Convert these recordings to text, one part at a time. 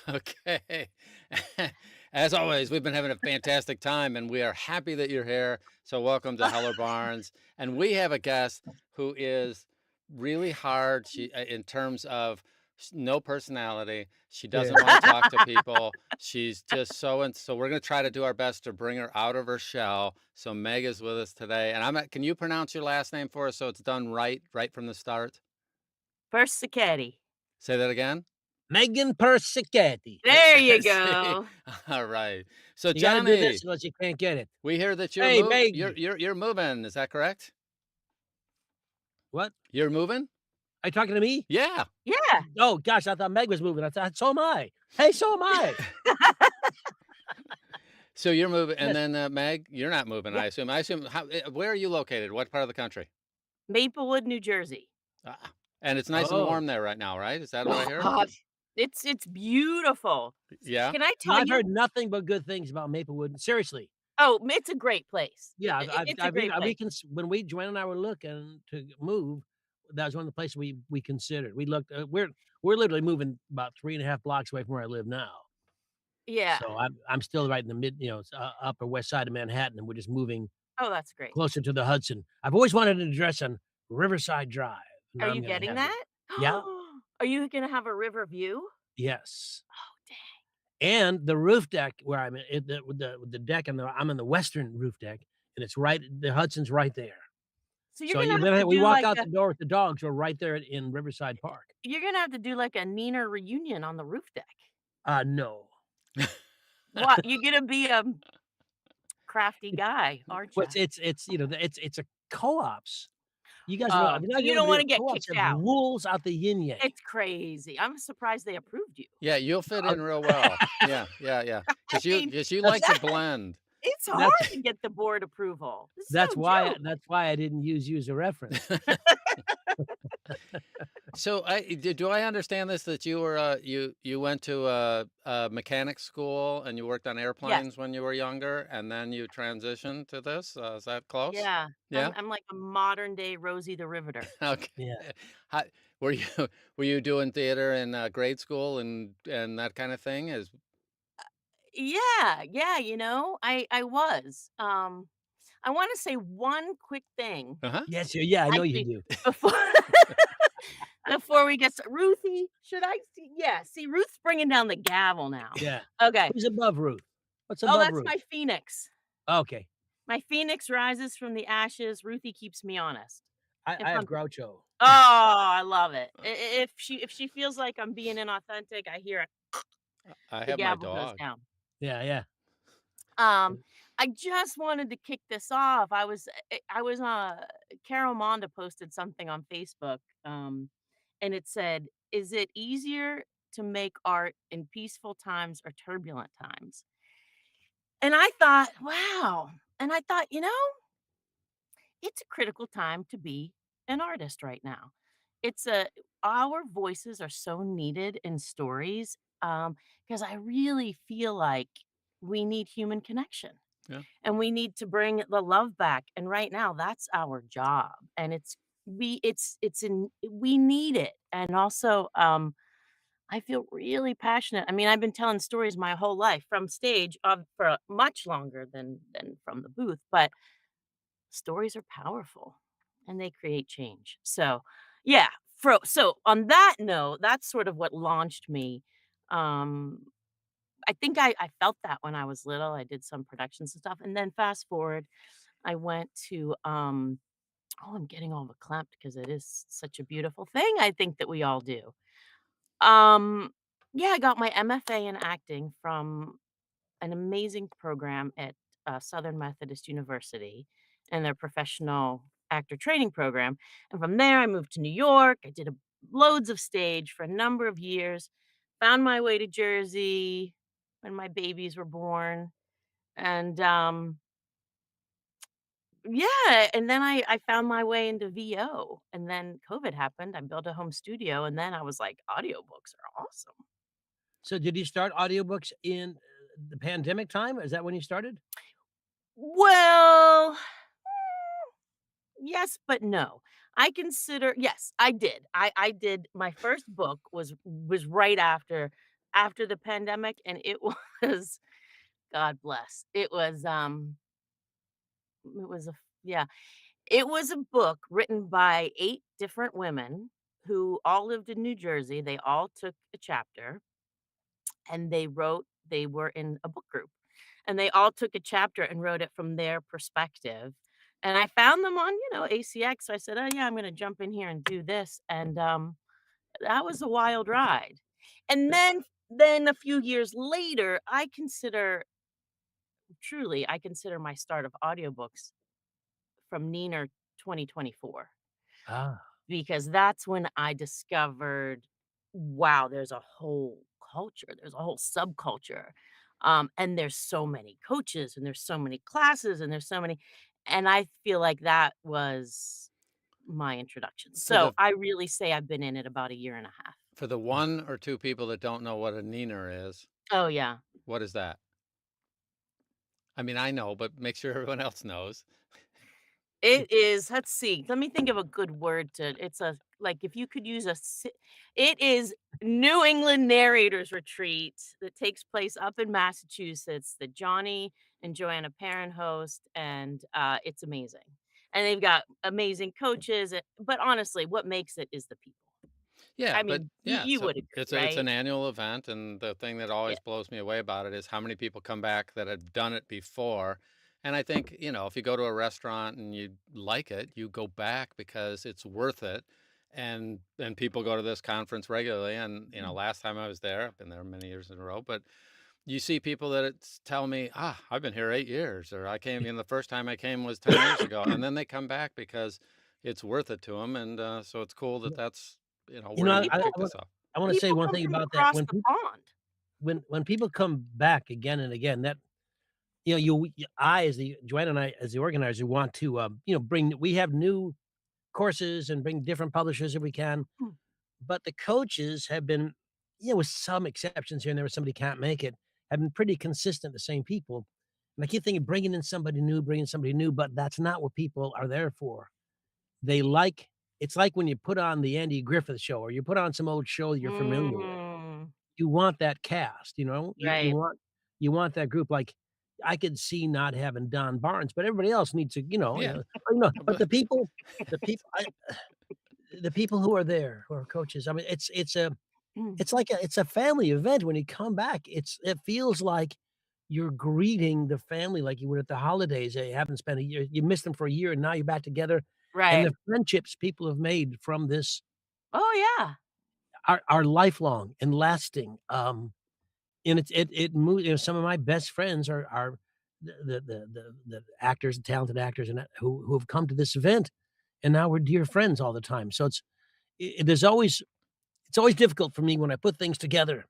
Okay. As always, we've been having a fantastic time and we are happy that you're here. So, welcome to Heller Barnes. And we have a guest who is really hard in terms of no personality. She Yeah. doesn't want to talk to people. She's just so, and so we're going to try to do our best to bring her out of her shell. So, Meg is with us today. And can you pronounce your last name for us so it's done right from the start? Persichetti. Say that again. Megan Persichetti. There you See? go. All right. So, You gotta do Johnny, this unless you can't get it. we hear that Hey, Meg. you're moving, is that correct? What? You're moving? Are you talking to me? Yeah. Yeah. Oh, gosh, I thought Meg was moving. I thought, so am I. Hey, so am I. So you're moving, and Yes. then, Meg, you're not moving, Yeah. I assume. Where are you located? What part of the country? Maplewood, New Jersey. And it's nice and Oh. warm there right now, right? Is that what I hear? God, it's beautiful. Yeah? Can I No, tell I've you? heard nothing but good things about Maplewood. Seriously. Oh, it's a great place. Yeah, It's a great place. when Joanna and I were looking to move, that was one of the places we considered. We looked, we're literally moving about 3.5 blocks away from where I live now. Yeah. So I'm still right in the upper west side of Manhattan, and we're just moving Oh, that's great. closer to the Hudson. I've always wanted an address on Riverside Drive. Are Now I'm you gonna getting have it. that? Yeah. Are you gonna have a river view? Yes. Oh, dang. And the roof deck where I'm in, with the deck, and I'm in the western roof deck, and it's right, the Hudson's right there. So you're So gonna have to we do walk like out a the door with the dogs, we're right there in Riverside Park. you're gonna have to do like a Nina reunion on the roof deck. No. What? You're gonna be a crafty guy, aren't Well, you? it's a co-ops. You guys know, Oh, if you're so not you gonna don't be wanna get co-ops kicked have out. rules out the yin yang. It's crazy. I'm surprised they approved you. Yeah, you'll fit Uh, in real well. Yeah, yeah, yeah. I mean, 'Cause you like that's to blend. it's hard that's to get the board approval. This is that's no why joke. that's why I didn't use you as a reference. So do I understand this that you were you went to a mechanic school and you worked on Yes. airplanes when you were younger and then you transitioned to this? Is that close? Yeah. Yeah. I'm like a modern day Rosie the Riveter. Okay. Yeah. How, were you were you doing theater in grade school and that kind of thing? Is Yeah, yeah, I was. I wanna say one quick thing, uh-huh. Yes, yeah, I know you actually, do. before before we get Ruthie, should I see yeah, see, Ruth's bringing down the gavel now. Yeah. Okay. Who's above Ruth? What's Oh, above that's Ruth? my phoenix. Okay. My phoenix rises from the ashes, Ruthie keeps me honest. If I have I'm Groucho. Oh, I love it. If she feels like I'm being inauthentic, I hear it, I the have my gavel goes dog. down. Yeah, yeah. I just wanted to kick this off. Carol Monda posted something on Facebook, and it said, "Is it easier to make art in peaceful times or turbulent times?" And I thought, wow. And I thought, it's a critical time to be an artist right now. Our voices are so needed in stories, because I really feel like we need human connection Yeah. and we need to bring the love back. And right now, that's our job. And we need it. And also, I feel really passionate. I mean, I've been telling stories my whole life from stage for much longer than from the booth, but stories are powerful and they create change. So, yeah. So on that note, that's sort of what launched me. Um, I think I felt that when I was little. I did some productions and stuff. And then fast forward, I went to oh, I'm getting all verklempt because it is such a beautiful thing. I think that we all do. Um, yeah, I got my MFA in acting from an amazing program at Southern Methodist University and their professional actor training program. And from there, I moved to New York. I did loads of stage for a number of years. Found my way to Jersey when my babies were born, and yeah, and then I found my way into VO, and then COVID happened. I built a home studio, and then I was like, audiobooks are awesome. So did you start audiobooks in the pandemic time? Is that when you started? Well, yes, but no. Yes, I did. I did my first book was right after after the pandemic, and it was God bless. It was a yeah, it was a book written by 8 different women who all lived in New Jersey. They all took a chapter, and they were in a book group, and they all took a chapter and wrote it from their perspective, and I found them on, ACX, so I said, "Oh, yeah, I'm gonna jump in here and do this," and, that was a wild ride. And then a few years later, I consider my start of audiobooks from Neener 2024, Ah, because that's when I discovered, wow, there's a whole culture, there's a whole subculture, and there's so many coaches, and there's so many classes, and there's so many, and I feel like that was my introduction. For So the I really say I've been in it about a year and a half. for the 1 or 2 people that don't know what a neener is, Oh, yeah. what is that? I mean, I know, but make sure everyone else knows. It is, let's see, let me think of a good word to it's a like, if you could use it is New England Narrators Retreat that takes place up in Massachusetts that Johnny and Joanna Perrin host, and, it's amazing. And they've got amazing coaches, but honestly, what makes it is the people. Yeah, I but mean, yeah, you so would agree, it's right? an annual event, and the thing that Yeah. always blows me away about it is how many people come back that have done it before. And I think, if you go to a restaurant and you like it, you go back because it's worth it. And people go to this conference regularly. And Mm. last time I was there, I've been there many years in a row, but you see people that tell me, I've been here 8 years, or I came in the first time I came was 10 years ago, and then they come back because it's worth it to them. And so it's cool that that's you where know, you People picked this up. I wanna say people one come thing from about that. across the pond. When people come back again and again, that I, as the Joanna and I, as the organizer, want to, bring we have new courses and bring different publishers if we can, Mm. but the coaches have been, with some exceptions here and there where somebody can't make it, have been pretty consistent, the same people. And I keep thinking bringing somebody new, but that's not what people are there for. They like it's like when you put on the Andy Griffith Show or you put on some old show you're familiar with. Mhm. You want that cast, you know? Right. You want that group, like, I could see not having Don Barnes, but everybody else needs to, Yeah, but but the people the people who are there, who are coaches, I mean, Mm. it's a family event when you come back, it feels like you're greeting the family like you would at the holidays. You haven't spent a year, you missed them for a year, and now you're back together, and Right. the friendships people have made from this Oh, yeah. are lifelong and lasting, and it moves. Some of my best friends are the actors, talented actors, and who have come to this event, and now we're dear friends all the time. So it's always difficult for me when I put things together,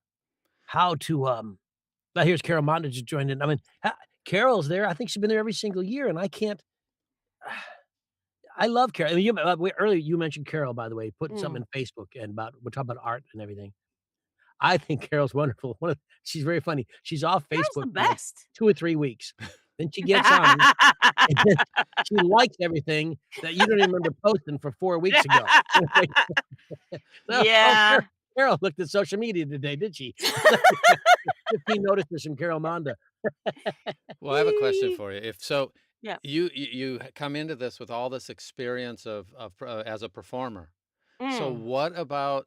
how to, now here's Carol Monda just joined in. I mean, Carol's there. I think she's been there every single year, and I can't I love Carol. I mean, earlier you mentioned Carol, by the way, putting Mm. something in Facebook and we're talking about art and everything. I think Carol's wonderful. She's very funny. She's off Carol's Facebook the for like best. 2 or 3 weeks. Then she gets on, and then she likes everything that you don't even remember posting for 4 weeks ago. No, oh, Yeah. Carol looked at social media today, did she? 15 notices from Carol Monda. well, I have a question for you. If so, Yeah. you come into this with all this experience as a performer. So Mm.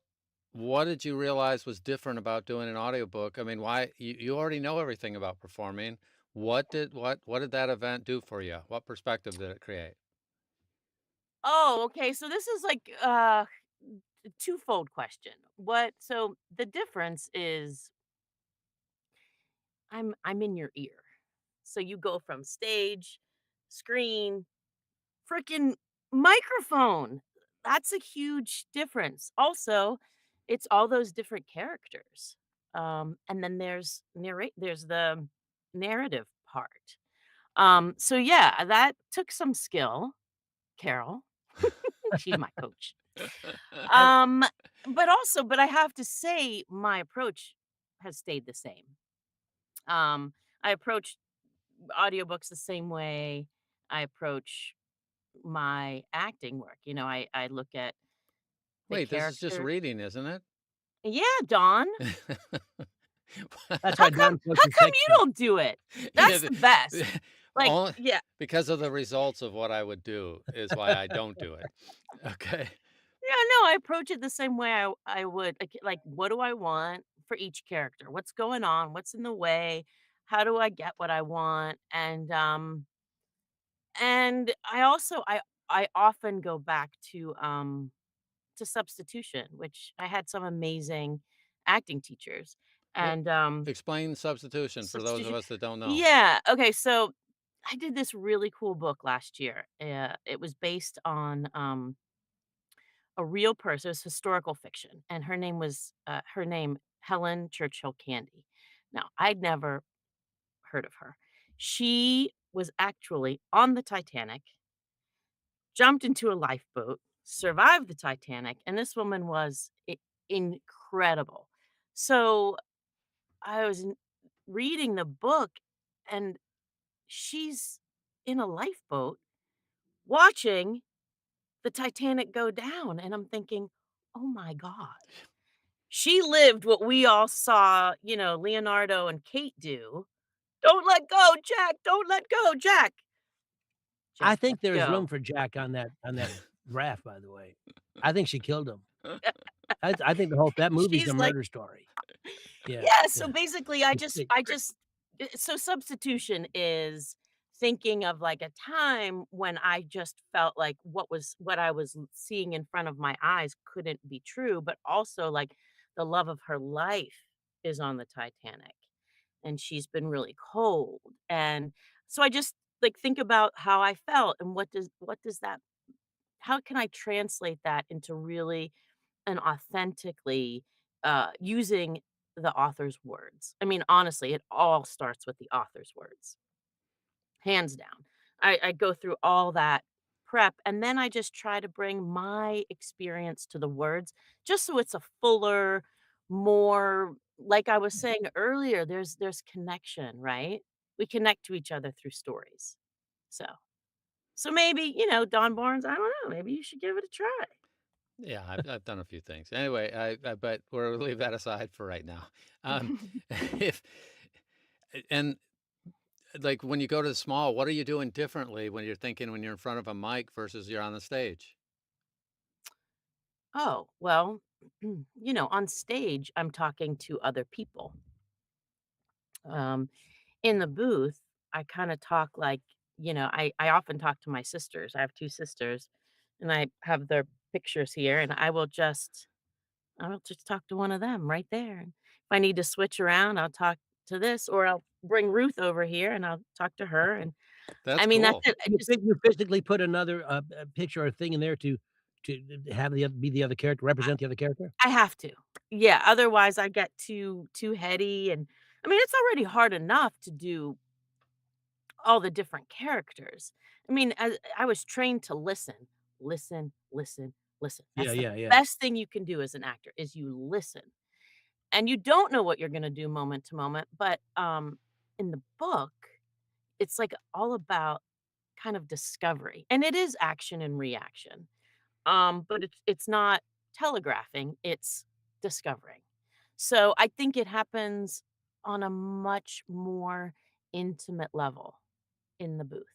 what did you realize was different about doing an audiobook? I mean, why you already know everything about performing. What did that event do for you? What perspective did it create? Oh, okay, so this is like, a twofold question. So the difference is I'm in your ear. So you go from stage, screen, freaking microphone. That's a huge difference. Also, it's all those different characters. And then there's the narrative part. So yeah, that took some skill, Carol. She's my coach. I Um, but I have to say my approach has stayed the same. I approach audiobooks the same way I approach my acting work. I look at the Wait, this is just character. reading, isn't Yeah, Dawn. it? That's why Don How coaches come tech you shows. don't do it? Yeah, That's the best. Like, only yeah. because of the results of what I would do is why I don't do it. Okay. Yeah, no, I approach it the same way I would like, what do I want for each character? What's going on? What's in the way? How do I get what I want? And I also I often go back to substitution, which I had some amazing acting teachers. What And explain substitution for those of substitution us that don't know. yeah, okay, so I did this really cool book last year. It was based on a real person. It was historical fiction, and her name Helen Churchill Candy. Now, I'd never heard of her. She was actually on the Titanic, jumped into a lifeboat, survived the Titanic, and this woman was incredible. So I was reading the book, and she's in a lifeboat watching the Titanic go down, and I'm thinking, "Oh my god." She lived what we all saw, Leonardo and Kate do. "Don't let go, Jack! Don't let go, Jack!" I Jack let think there's room go. for Jack on that raft, by the way. I think she killed him. I think the whole that movie's a She's like murder story. Yeah, yeah, so yeah. basically, so substitution is thinking of, like, a time when I just felt like what I was seeing in front of my eyes couldn't be true, but also, like, the love of her life is on the Titanic, and she's been really cold, and so I just, like, think about how I felt and what does that how can I translate that into really and authentically, using the author's words. I mean, honestly, it all starts with the author's words, hands down. I go through all that prep, and then I just try to bring my experience to the words, just so it's a fuller, more like I was saying earlier, there's connection, right? We connect to each other through stories. So so maybe, Don Barnes, I don't know, maybe you should give it a try. Yeah, I've done a few things. Anyway, I but we'll leave that aside for right now. Um, if and like when you go to the small, what are you doing differently when you're thinking when you're in front of a mic versus you're on the stage? Oh, well, on stage, I'm talking to other people. Um, in the booth, I kinda talk like, I often talk to my sisters. I have 2 sisters, and I have their pictures here, and I will just talk to one of them right there, and if I need to switch around, I'll talk to this, or I'll bring Ruth over here, and I'll talk to her, and I That's mean, that's cool. it. You physically put another, picture or thing in there to have be the other character, represent the other character? I have to. Yeah, otherwise I get too heady, and I mean, it's already hard enough to do all the different characters. I mean, as I was trained to listen, listen, listen, listen. Yeah, That's the yeah, yeah. best thing you can do as an actor is you listen. And you don't know what you're gonna do moment to moment, but, in the book, it's, like, all about kind of discovery, and it is action and reaction. But it's not telegraphing, it's discovering. So, I think it happens on a much more intimate level in the booth,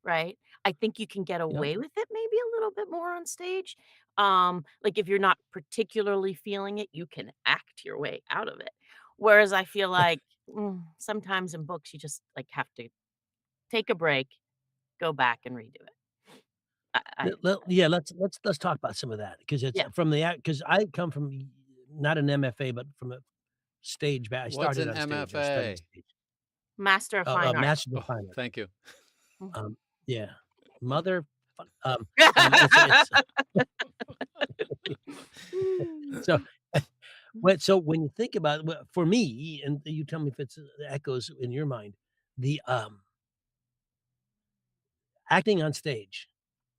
right? I think you can get Yep. away with it maybe a little bit more on stage. Like, if you're not particularly feeling it, you can act your way out of it. Whereas I feel like, sometimes in books, you just, like, have to take a break, go back, and redo it. I Yeah, let's talk about some of that because it's yeah. from the because I come from not an MFA, but from a stage back I What's started an on stage, I studied MFA? stage. Master of Fine Arts. Master's of Oh, Fine Arts. thank you. Mm. Yeah. Mother it's so when you think about for me, and you tell me if it's echoes in your mind, the, acting on stage,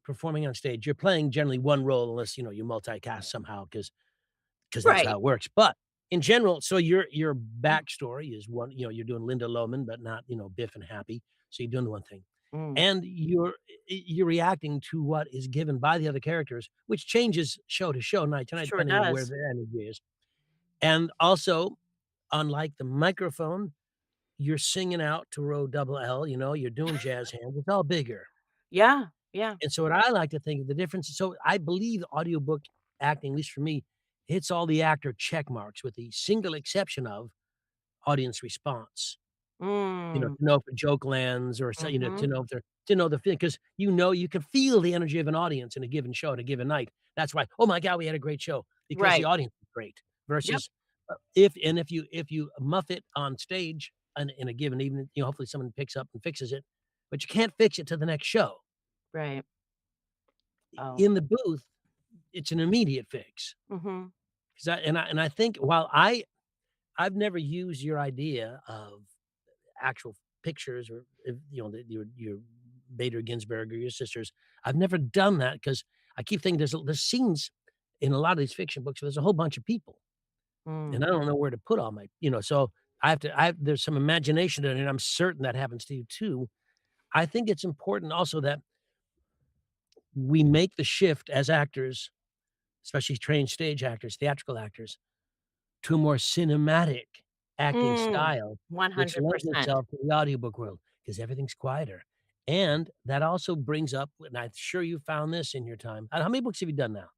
performing on stage, you're playing generally one role unless, you multicast somehow because that's Right. how it works, but in general so your backstory is one you're doing Linda Lohman, but not, Biff and Happy, so you're doing one thing, Mm, and you're reacting to what is given by the other characters, which changes show to show, night to night, sure depending on where does. their energy is, and also Unlike the microphone, you're singing out to row double L, you know, you're doing jazz hands, it's all bigger. Yeah, yeah. And so what I like to think of the difference so I believe audiobook acting, at least for me, hits all the actor check marks with the single exception of audience response. You know, Mm, to know if a joke lands or so you know, to mhm. know if they're to know the because you know you can feel the energy of an audience in a given show at a given night. That's why, "Oh my god, we had a great show," because the Right. audience is great Yep, versus, if you muff it on stage in a given evening, you know, hopefully someone picks up and fixes it, but you can't fix it to the next show. right. Oh. In the booth, it's an immediate fix. Mhm. 'Cause I think while I've never used your idea of actual pictures or if, you know, that your Bader Ginsburg or your sisters. I've never done that because I keep thinking there's scenes in a lot of these fiction books where there's a whole bunch of people, and Mm. I don't know where to put all my so I have there's some imagination in it, and I'm certain that happens to you too. I think it's important also that we make the shift as actors, especially trained stage actors, theatrical actors, to a more cinematic acting Mm. style, which lends 100%. itself to the audiobook world because everything's quieter. And that also brings up, and I'm sure you found this in your time. How many books have you done now?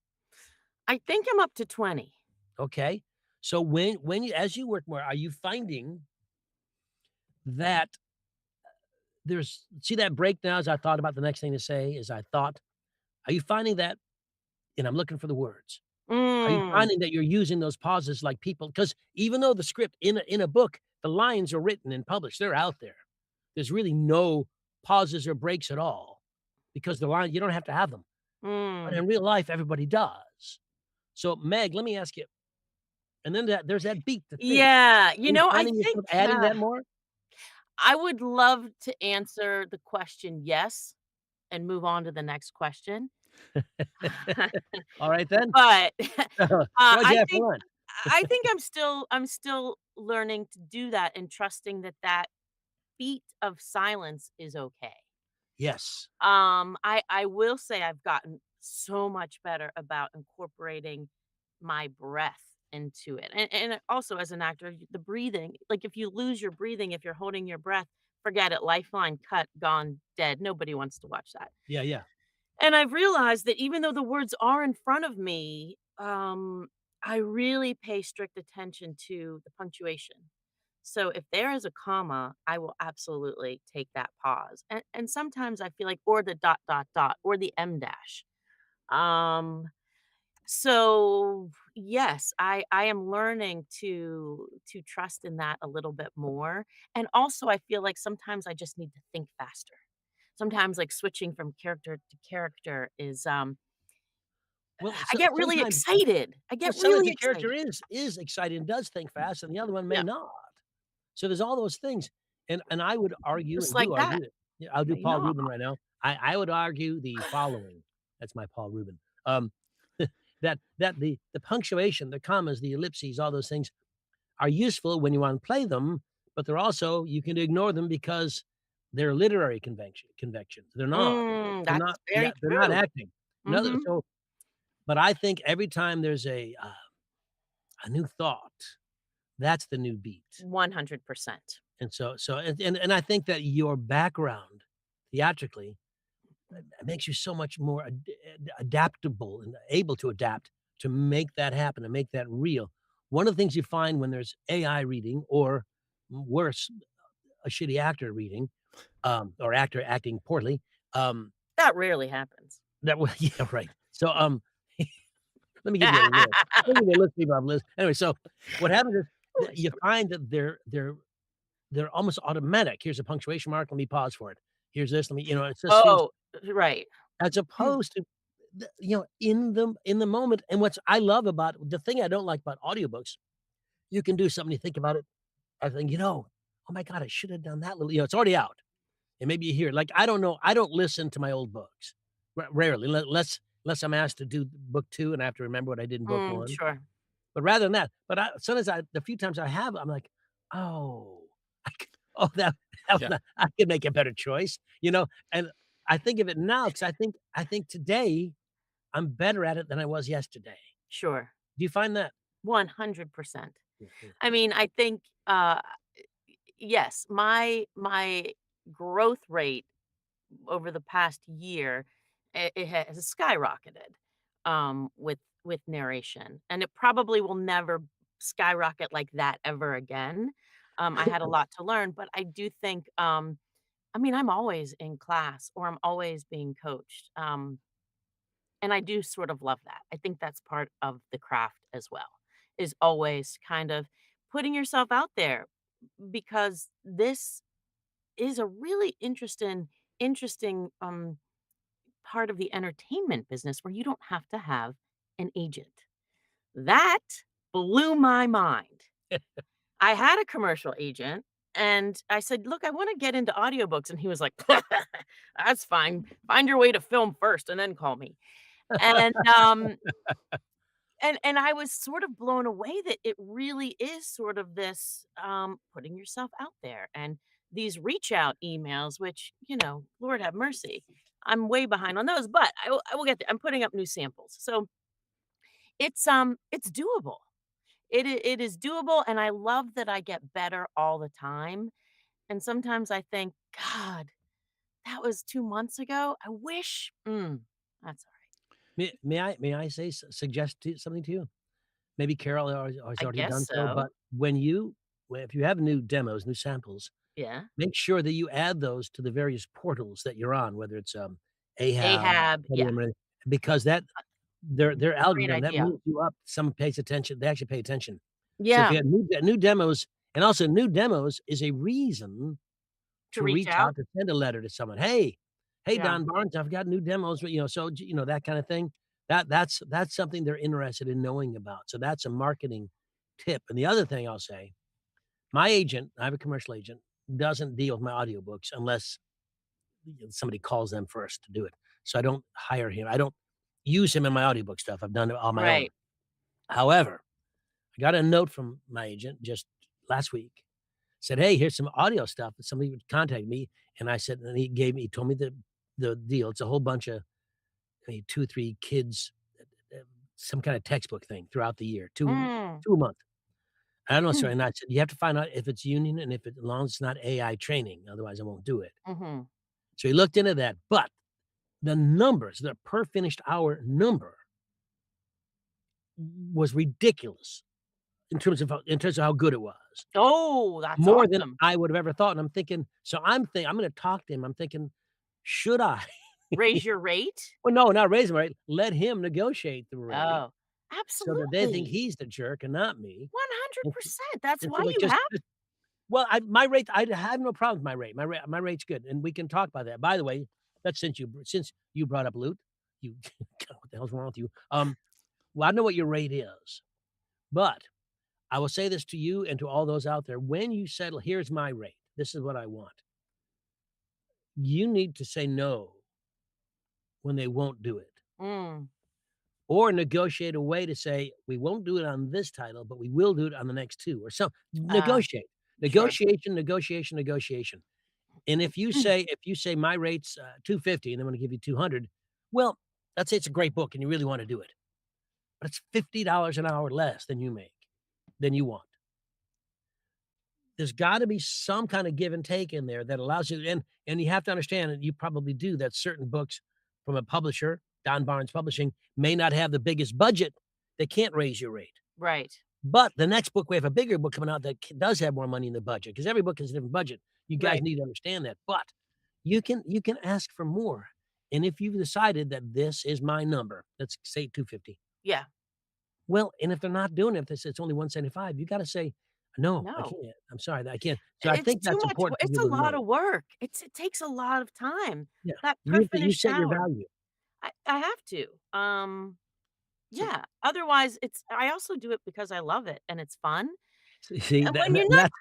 I think I'm up to 20. Okay. So when you as you work more, are you finding that there's see that break now as I thought about the next thing to say is I thought, are you finding that, and I'm looking for the words. Are you Mm. finding that you're using those pauses like people? Because even though the script in a book, the lines are written and published, they're out there. There's really no pauses or breaks at all because the line you don't have to have them. But Mm. in real life, everybody does. So, Meg, let me ask you, and then there's that beat to think. Yeah, Are you I finding think, yourself adding that more? I would love to answer the question "yes" and move on to the next question. All right then. But, What'd you I have think for lunch? I'm still learning to do that and trusting that that beat of silence is okay. Yes. I will say I've gotten so much better about incorporating my breath into it, and also as an actor, the breathing, like, if you lose your breathing, if you're holding your breath, forget it, lifeline cut, gone, dead, nobody wants to watch that. Yeah, yeah. And I've realized that even though the words are in front of me, I really pay strict attention to the punctuation. So if there is a comma, I will absolutely take that pause. And sometimes I feel like or the dot dot dot or the M dash. Um so yes, I am learning to trust in that a little bit more. And also I feel like sometimes I just need to think faster. Sometimes like switching from character to character is Well, I so get really sometimes excited. I well, get some of really the character excited. is excited and does think fast, and the other one may Yeah, not. So there's all those things, and I would argue just and like do that. argue it. Yeah, I'll do May Paul not. Rubin right now. I would argue the following. That's my Paul Rubin. Um, that the punctuation, the commas, the ellipses, all those things are useful when you wanna play them, but they're also you can ignore them because they're literary convections. They're not. They're That's not yeah, very they're not true. acting. Another Mhm. so but I think every time there's a new thought, that's the new beat. 100%. And and I think that your background theatrically makes you so much more adaptable and able to adapt to make that happen and make that real. One of the things you find when there's AI reading or worse, a shitty actor reading, or actor acting poorly, um, That rarely happens. that will yeah, right. So, let me give you a list. Let me give you a list, people have lists. Anyway, so what happens is that Silly you story. find that they're almost automatic. Here's a punctuation mark, let me pause for it. Here's this, let me it just seems Oh, right. as Hmm. opposed to in the moment, and what's I love about the thing I don't like about audiobooks, you can do something, you think about it, I think, "Oh my god, I should have done that little" it's already out, and maybe you hear it. Like, I don't know, I don't listen to my old books. Rarely, unless I'm asked to do book 2 and I have to remember what I did in book 1. Sure. But rather than that sometimes the few times I have, I'm like, "Oh, I c oh, that was Yeah. not I could make a better choice," and I think of it now because I think today I'm better at it than I was yesterday. Sure. Do you find that? 100%. Yeah, yeah. I mean, I think, yes, my growth rate over the past year, it has skyrocketed, with narration, and it probably will never skyrocket like that ever again. I had a lot to learn, but I do think, I mean, I'm always in class or I'm always being coached, and I do sort of love that. I think that's part of the craft as well, is always kind of putting yourself out there because this is a really interesting, part of the entertainment business where you don't have to have an agent. That blew my mind. I had a commercial agent and I said, "Look, I wanna get into audiobooks," and he was like, "That's fine. Find your way to film first and then call me." And, and I was sort of blown away that it really is sort of this, putting yourself out there and these reach out emails, which, Lord have mercy. I'm way behind on those, but I will get there. I'm putting up new samples. So it's doable. It is doable, and I love that I get better all the time. And sometimes I think, God, that was 2 months ago. I wish that's all right. May I suggest something to you? Maybe Carol has I already guess done so, but so. if you have new demos, new samples, Yeah. make sure that you add those to the various portals that you're on, whether it's, Ahab, Ahab. Yeah. Podium, or because that their Great algorithm, that idea. moves you up, someone pays attention, they actually pay attention. So if Yeah. you have new demos and also new demos is a reason To to reach reach out. out, to send a letter to someone, "Hey, Yeah. Don Barnes, I've got new demos," so, that kinda thing. That's something they're interested in knowing about, so that's a marketing tip, and the other thing I'll say, my agent, I have a commercial agent, doesn't deal with my audiobooks unless somebody calls them first to do it, so I don't hire him, I don't use him in my audiobook stuff, I've done it on my own. Right. However, I got a note from my agent just last week, said, "Hey, here's some audio stuff that somebody would contact me," and I said and he told me the deal. It's a whole bunch of, 2, 3 kids, uh, some kinda textbook thing throughout the year, Mm. 2 a month. I don't know, sir, and I said, "You have to find out if it's union and if as long as it's not AI training, otherwise I won't do it." Mhm. So he looked into that, but the numbers, the per finished hour number was ridiculous in terms of how good it was. Oh, that's More than awesome. I would have ever thought, and I'm thinking so I'm gonna talk to him, I'm thinking, "Should I?" Raise your rate? Well, no, not raise him rate, let him negotiate the rate Oh, so that they think absolutely. he's the jerk and not me. And 100%. That's and why so, like, you have well, my rate I have no problem with my rate. My rate's good, and we can talk about that. By the way, that's since you brought up loot, you God, what the hell's wrong with you? Well, I know what your rate is, but I will say this to you and to all those out there, when you settle, "Here's my rate. This is what I want." You need to say no when they won't do it, mm, or negotiate a way to say, "We won't do it on this title, but we will do it on the next 2," or uh, negotiate. sure. Negotiation, negotiation, negotiation. And if you say my rate's, 250 and I'm gonna give you 200, well, let's say it's a great book and you really wanna do it, but it's $50 an hour less than you want. There's gotta be some kinda give and take in there that allows you, and you have to understand, and you probably do, that certain books from a publisher, Don Barnes Publishing, may not have the biggest budget. They can't raise your rate. Right. But the next book, we have a bigger book coming out that does have more money in the budget because every book has a different budget. You guys Right. need to understand that. But you can ask for more. And if you've decided that this is my number, let's say 250. Yeah. Well, and if they're not doing it, if they say it's only 175, you gotta say, "No, I No. can't. I'm sorry, I can't." So I It's think too that's much wo important for it's a people to lot know. of work. It takes a lot of time. Yeah. That per You finished set your hour. value. I have to. So Yeah. Otherwise, I also do it because I love it and it's fun. See, And that that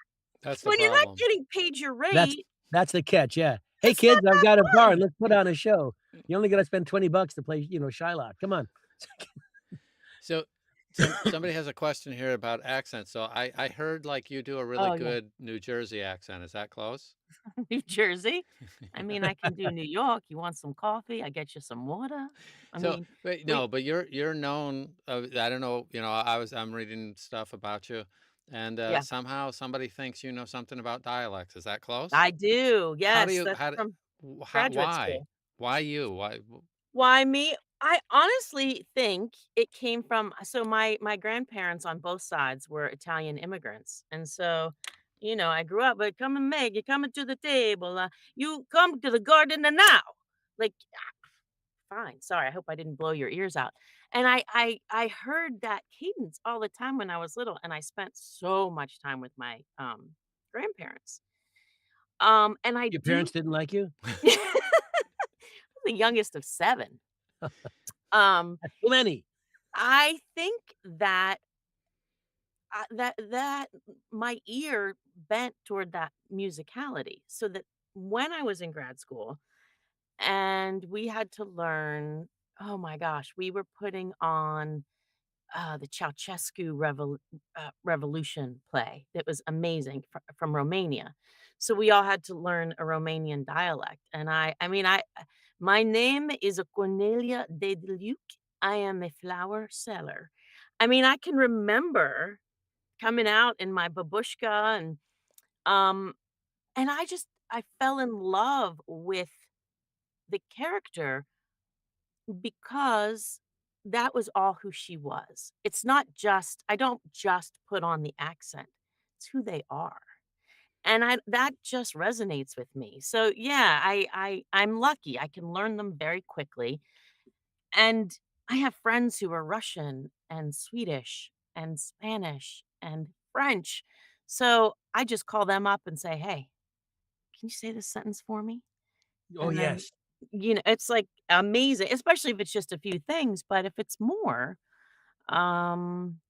that's the when you're not problem. getting paid your that's rate, that's the catch, yeah. "Hey, it's not kids, I've that got a bar, and fun. let's put on a show. You only gotta spend 20 bucks to play, Shylock. Come on." So somebody has a question here about accents. So I heard like you do a really Oh, yeah. good New Jersey accent. Is that close? New Jersey. I mean, I can do New York. You want some coffee? I get you some water. I So, mean, wait, we no, but you're known. I don't know. I'm reading stuff about you. and Yeah, somehow somebody thinks you know something about dialects. Is that close? I do. How do Yes, you that's how do from how graduate school. why you? Why Why me? I honestly think it came from so my grandparents on both sides were Italian immigrants, and so, I grew up with, "Come and Meg, you coming to the table, you come to the garden now." Like, fine, sorry, I hope I didn't blow your ears out. And I heard that cadence all the time when I was little, and I spent so much time with my, grandparents. And I Your do parents didn't like you? the youngest of 7. Um, That's too many. I think that that my ear bent toward that musicality, so that when I was in grad school and we had to learn, oh my gosh, we were putting on the Ceausescu Revolution play that was amazing from Romania. So we all had to learn a Romanian dialect, and I mean, my name is Cornelia de Luc. I am a flower seller. I mean, I can remember coming out in my babushka um, and I fell in love with the character because that was all who she was. It's not just I don't just put on the accent. It's who they are. And I that just resonates with me. So yeah, I'm lucky. I can learn them very quickly. And I have friends who are Russian and Swedish and Spanish and French. So I just call them up and say, "Hey, can you say this sentence for me?" Oh, And then, yes. it's like amazing, especially if it's just a few things, but if it's more, um,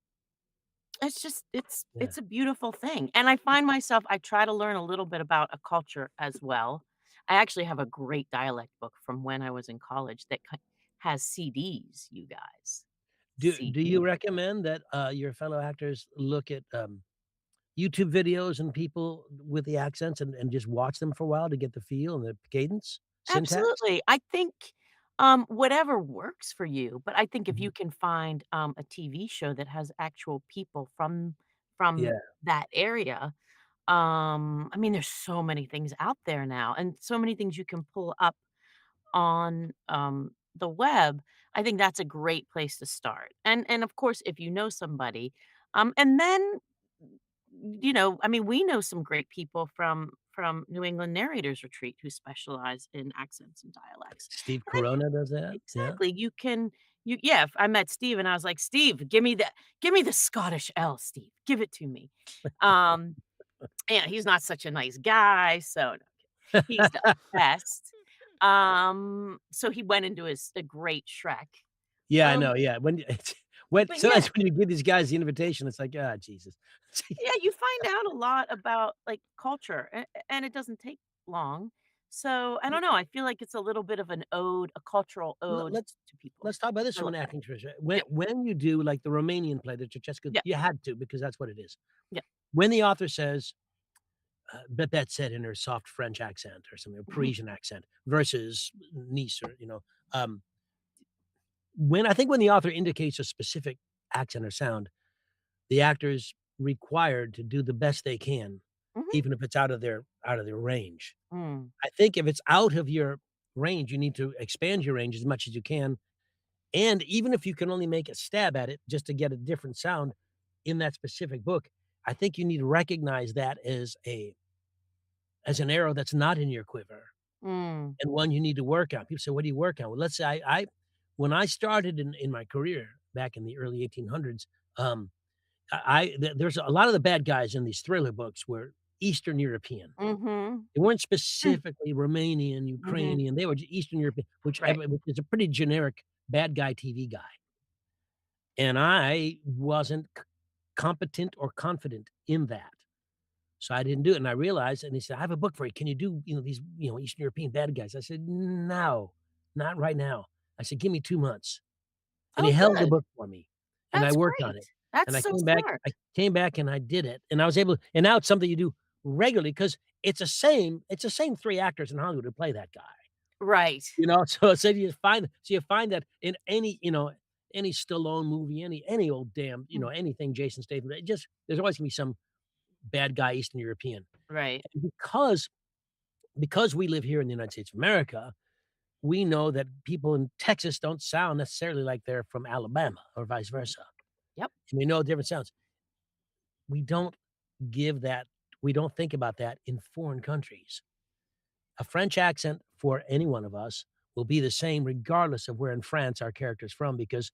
it's just Yeah. it's a beautiful thing. And I find myself I try to learn a little bit about a culture as well. I actually have a great dialect book from when I was in college that has CDs, you guys. Do you CDs. recommend that, your fellow actors look at, YouTube videos and people with the accents and just watch them for a while to get the feel and the cadence, syntax? Absolutely. I think, whatever works for you, but I think if Mhm. you can find, a TV show that has actual people Yeah. from that area, I mean, there's so many things out there now and so many things you can pull up on, the web. I think that's a great place to start. And of course, if you know somebody, and then, I mean, we know some great people from New England Narrators Retreat who specialize in accents and dialects. Steve And I Corona does that, yeah. exactly, yeah, if I met Steve and I was like, "Steve, give me the Scottish L, Steve, give it to me." Um, yeah, he's not such a nice guy, so no, he's the best. So he went into a great Shrek. Yeah, I Um, know, yeah, when it's when but yeah, sometimes when you give these guys the invitation, it's like, "Ah, Jesus." yeah, you find out a lot about, like, culture, and it doesn't take long. So, I don't know, I feel like it's a little bit of an ode, a cultural Le ode let's to people. let's talk about this I from love an that. acting tradition. When Yep, when you do, like, the Romanian play, the Ceausescu, yep, you had to because that's what it is. yep. When the author says, Babette said in her soft French accent or something, or Mhm, Parisian accent versus Nice or, when I think when the author indicates a specific accent or sound, the actor's required to do the best they can, mhm, even if it's out of their range. mm. I think if it's out of your range, you need to expand your range as much as you can, and even if you can only make a stab at it just to get a different sound in that specific book, I think you need to recognize that as an arrow that's not in your quiver Mm, and one you need to work on. People say, "What do you work on?" Well, let's say I when I started in my career back in the early 1800s, um, there's a lot of the bad guys in these thriller books were Eastern European. mhm, They weren't mm, specifically Romanian, mhm, Ukrainian, they were Eastern European, right. which is a pretty generic bad guy TV guy, and I wasn't competent or confident in that, so I didn't do it, and I realized and he said, "I have a book for you. Can you do, these, Eastern European bad guys?" I said, "No, not right now." I said, "Give me 2 months." And he Oh, held the good. book for me, and I That's worked great. on it, That's and so I smart. came back and I did it, and I was able and now it's something you do regularly because it's the same 3 actors in Hollywood who play that guy, Right. So you find that in any, any Stallone movie, any old damn, Mm. anything Jason Statham, it just there's always gonna be some bad guy Eastern European. Right. And because we live here in the United States of America, we know that people in Texas don't sound necessarily like they're from Alabama or vice versa. Yep. And we know different sounds. We don't give that we don't think about that in foreign countries. A French accent for any one of us will be the same regardless of where in France our character's from because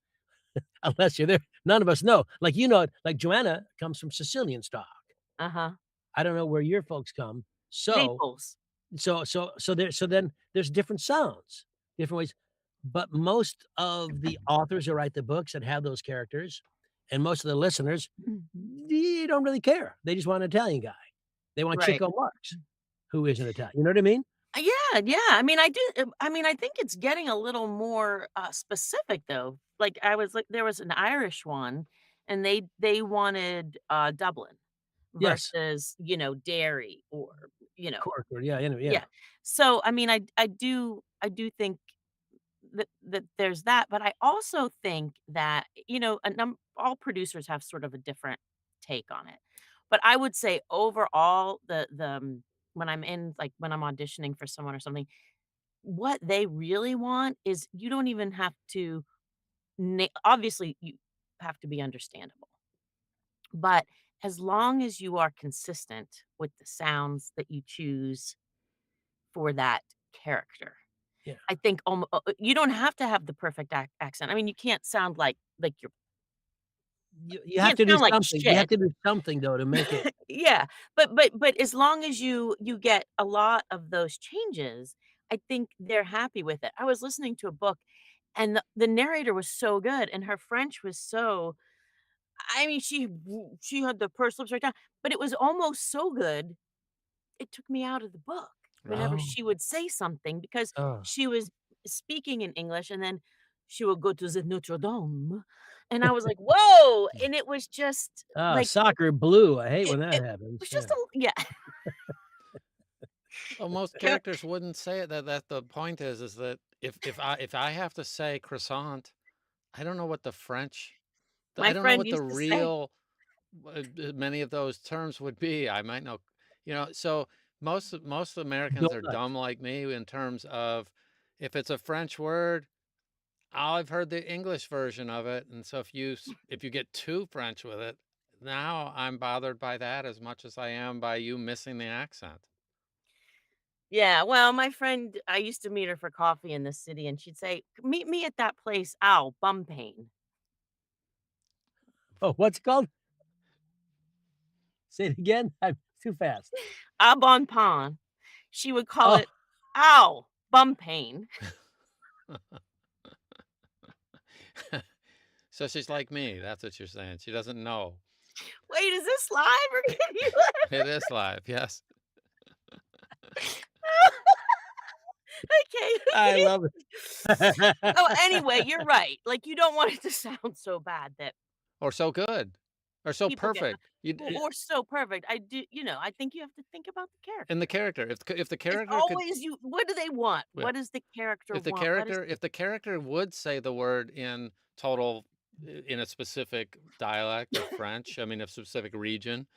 unless you're there, none of us know. Like, like Joanna comes from Sicilian stock. Uh-huh. I don't know where your folks come. So Naples. then there's different sounds, different ways. But most of the authors who write the books that have those characters and most of the listeners, they don't really care. They just want an Italian guy. They want Right. Chico Marx, who isn't Italian. You know what I mean? Yeah, yeah. I mean, I mean, I think it's getting a little more specific though. Like there was an Irish one and they wanted Dublin Yes. versus, Derry or, Cork or yeah, yeah. yeah. So, I mean, I do think that there's that, but I also think that, all producers have sort of a different take on it. But I would say overall, when when I'm auditioning for someone or something, what they really want is you don't even have to obviously, you have to be understandable, but as long as you are consistent with the sounds that you choose for that character, Yeah. I think you don't have to have the perfect accent. I mean, you can't sound like you're You you have can't to do sound like something. You have shit. to do something though to make it Yeah, but as long as you get a lot of those changes, I think they're happy with it. I was listening to a book and the narrator was so good and her French was so I mean, she had the pursed lips right down, but it was almost so good, it took me out of the book whenever Oh, she would say something because oh. she was speaking in English and then she would go to the Notre Dame, and I was like, "Whoa!" And it was just Oh, like soccer blue. I hate it when that it happens. was Yeah. just a yeah. Well, most Ca characters wouldn't say it. That the point is that if I have to say croissant, I don't know what the French I My don't know friend what the used to say real many of those terms would be. I might know, so most No Americans are nuts. dumb like me in terms of if it's a French word, I've heard the English version of it, and so if you get too French with it, now I'm bothered by that as much as I am by you missing the accent. Yeah, well, my friend I used to meet her for coffee in the city, and she'd say, "Meet me at that place, ow, bum pain." Oh, what's it called? Say it again. I'm too fast. "Ah, bon pain." She would call Oh, it, "Ow, bum pain." So she's like me. That's what you're saying. She doesn't know. Wait, is this live or can you It is live. Yes. Okay, I okay. love it. Oh, anyway, you're right. Like, you don't want it to sound so bad that Or so good. Or so people get perfect. Yeah. or so perfect. I think you have to think about the In character. the character. If the It's character could always you what do they want? yeah. What does the character If the want? What is character if the character would say the word in total in a specific dialect of French, I mean a specific region,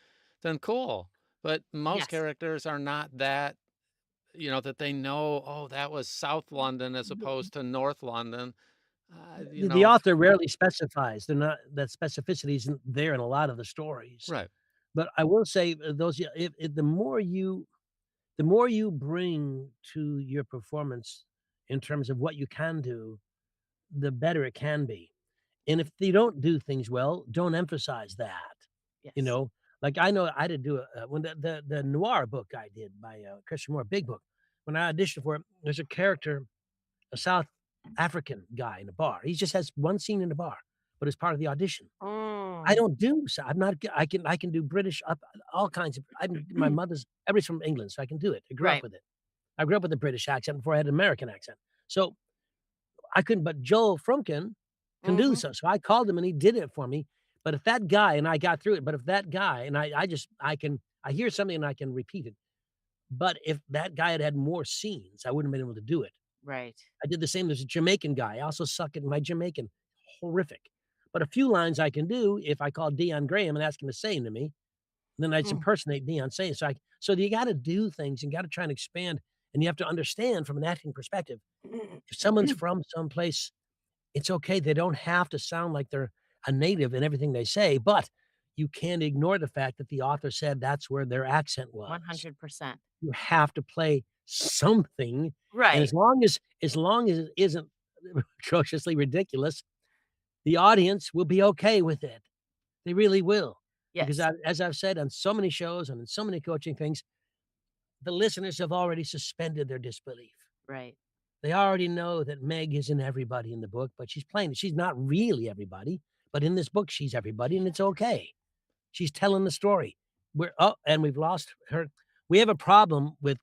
then cool. But most Yes. characters are not that, that they know, oh, that was South London as opposed to North London. Uh, you The know, author rarely specifies. They're not that specificity isn't there in a lot of the stories. right. But I will say those yeah, if the more you bring to your performance in terms of what you can do, the better it can be. And if they don't do things well, don't emphasize that, you Yes. know? Like, I know I did do when the noir book I did by, Christian Moore, big book, when I auditioned for it, there's a character, a South African guy in a bar. He just has one scene in a bar, but it's part of the audition. I Mm. don't do so I'm not g I can do British up all kinds of my mother's everybody's from England, so I can do it. I grew up Right. with it. I grew up with a British accent before I had an American accent. So, I couldn't but Joel Frumkin can do Mhm. so. I called him and he did it for me. But if that guy and I got through it, but if that guy and I hear something and I can repeat it. But if that guy had had more scenes, I wouldn't have been able to do it. Right. I did the same. There's a Jamaican guy. I also suck at my Jamaican horrific. But a few lines I can do if I call Dion Graham and ask him to say them to me, then I just Mm. impersonate Dion saying. So you got to do things and got to try and expand, and you have to understand from an acting perspective. If someone's from someplace, it's okay. They don't have to sound like they're a native in everything they say, but you can't ignore the fact that the author said that's where their accent was. 100%. You have to play something, and Right. as long as it isn't atrociously ridiculous, the audience will be okay with it. They really will. Because Yes. as I've said on so many shows and in so many coaching things, the listeners have already suspended their disbelief. Right. They already know that Meg isn't everybody in the book, but she's playing it. She's not really everybody, but in this book, she's everybody, and it's okay. She's telling the story. And we've lost her. We have a problem with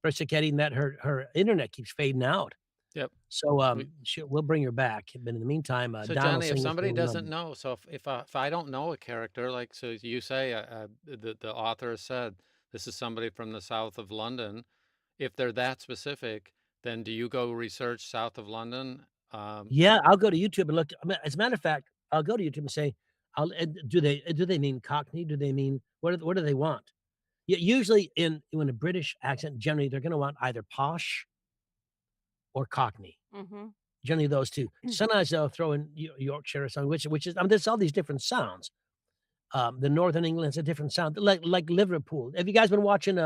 Persichetti in that her internet keeps fading out. Yep. So We we'll bring her back. But in the meantime, So Don will Johnny, if sing us a somebody little doesn't number. know, so if I don't know a character, like so you say, the author has said this is somebody from the south of London. If they're that specific, then do you go research south of London? Yeah, I'll go to YouTube and look. I mean, as a matter of fact, I'll go to YouTube and say, do they mean Cockney? Do they mean what do they want? Usually in a British accent, generally they're going to want either posh or Cockney. Mhm. Generally those two. Sometimes they'll throw in Yorkshire or something, which is, I mean, there's all these different sounds. The Northern England's a different sound, like Liverpool. Have you guys been watching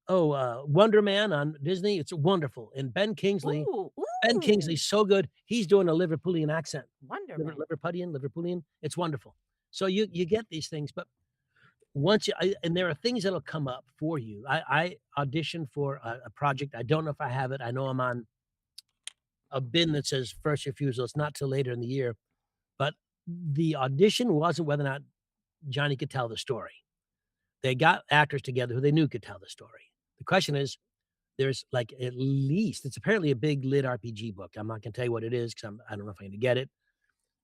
Wonder Man on Disney? It's wonderful. And Ooh, Ben ooh, Kingsley's so good. He's doing a Liverpoolian accent. Wonder Man. Liverpudlian. It's wonderful. So you get these things, but and there are things that'll come up for you. I auditioned for a project. I don't know if I have it. I know I'm on a bin that says first refusal. It's not till later in the year, but the audition wasn't whether or not Johnny could tell the story. They got actors together who they knew could tell the story. The question is, there's like at least it's apparently a big lit RPG book. I'm not gonna tell you what it is because I don't know if I'm gonna get it.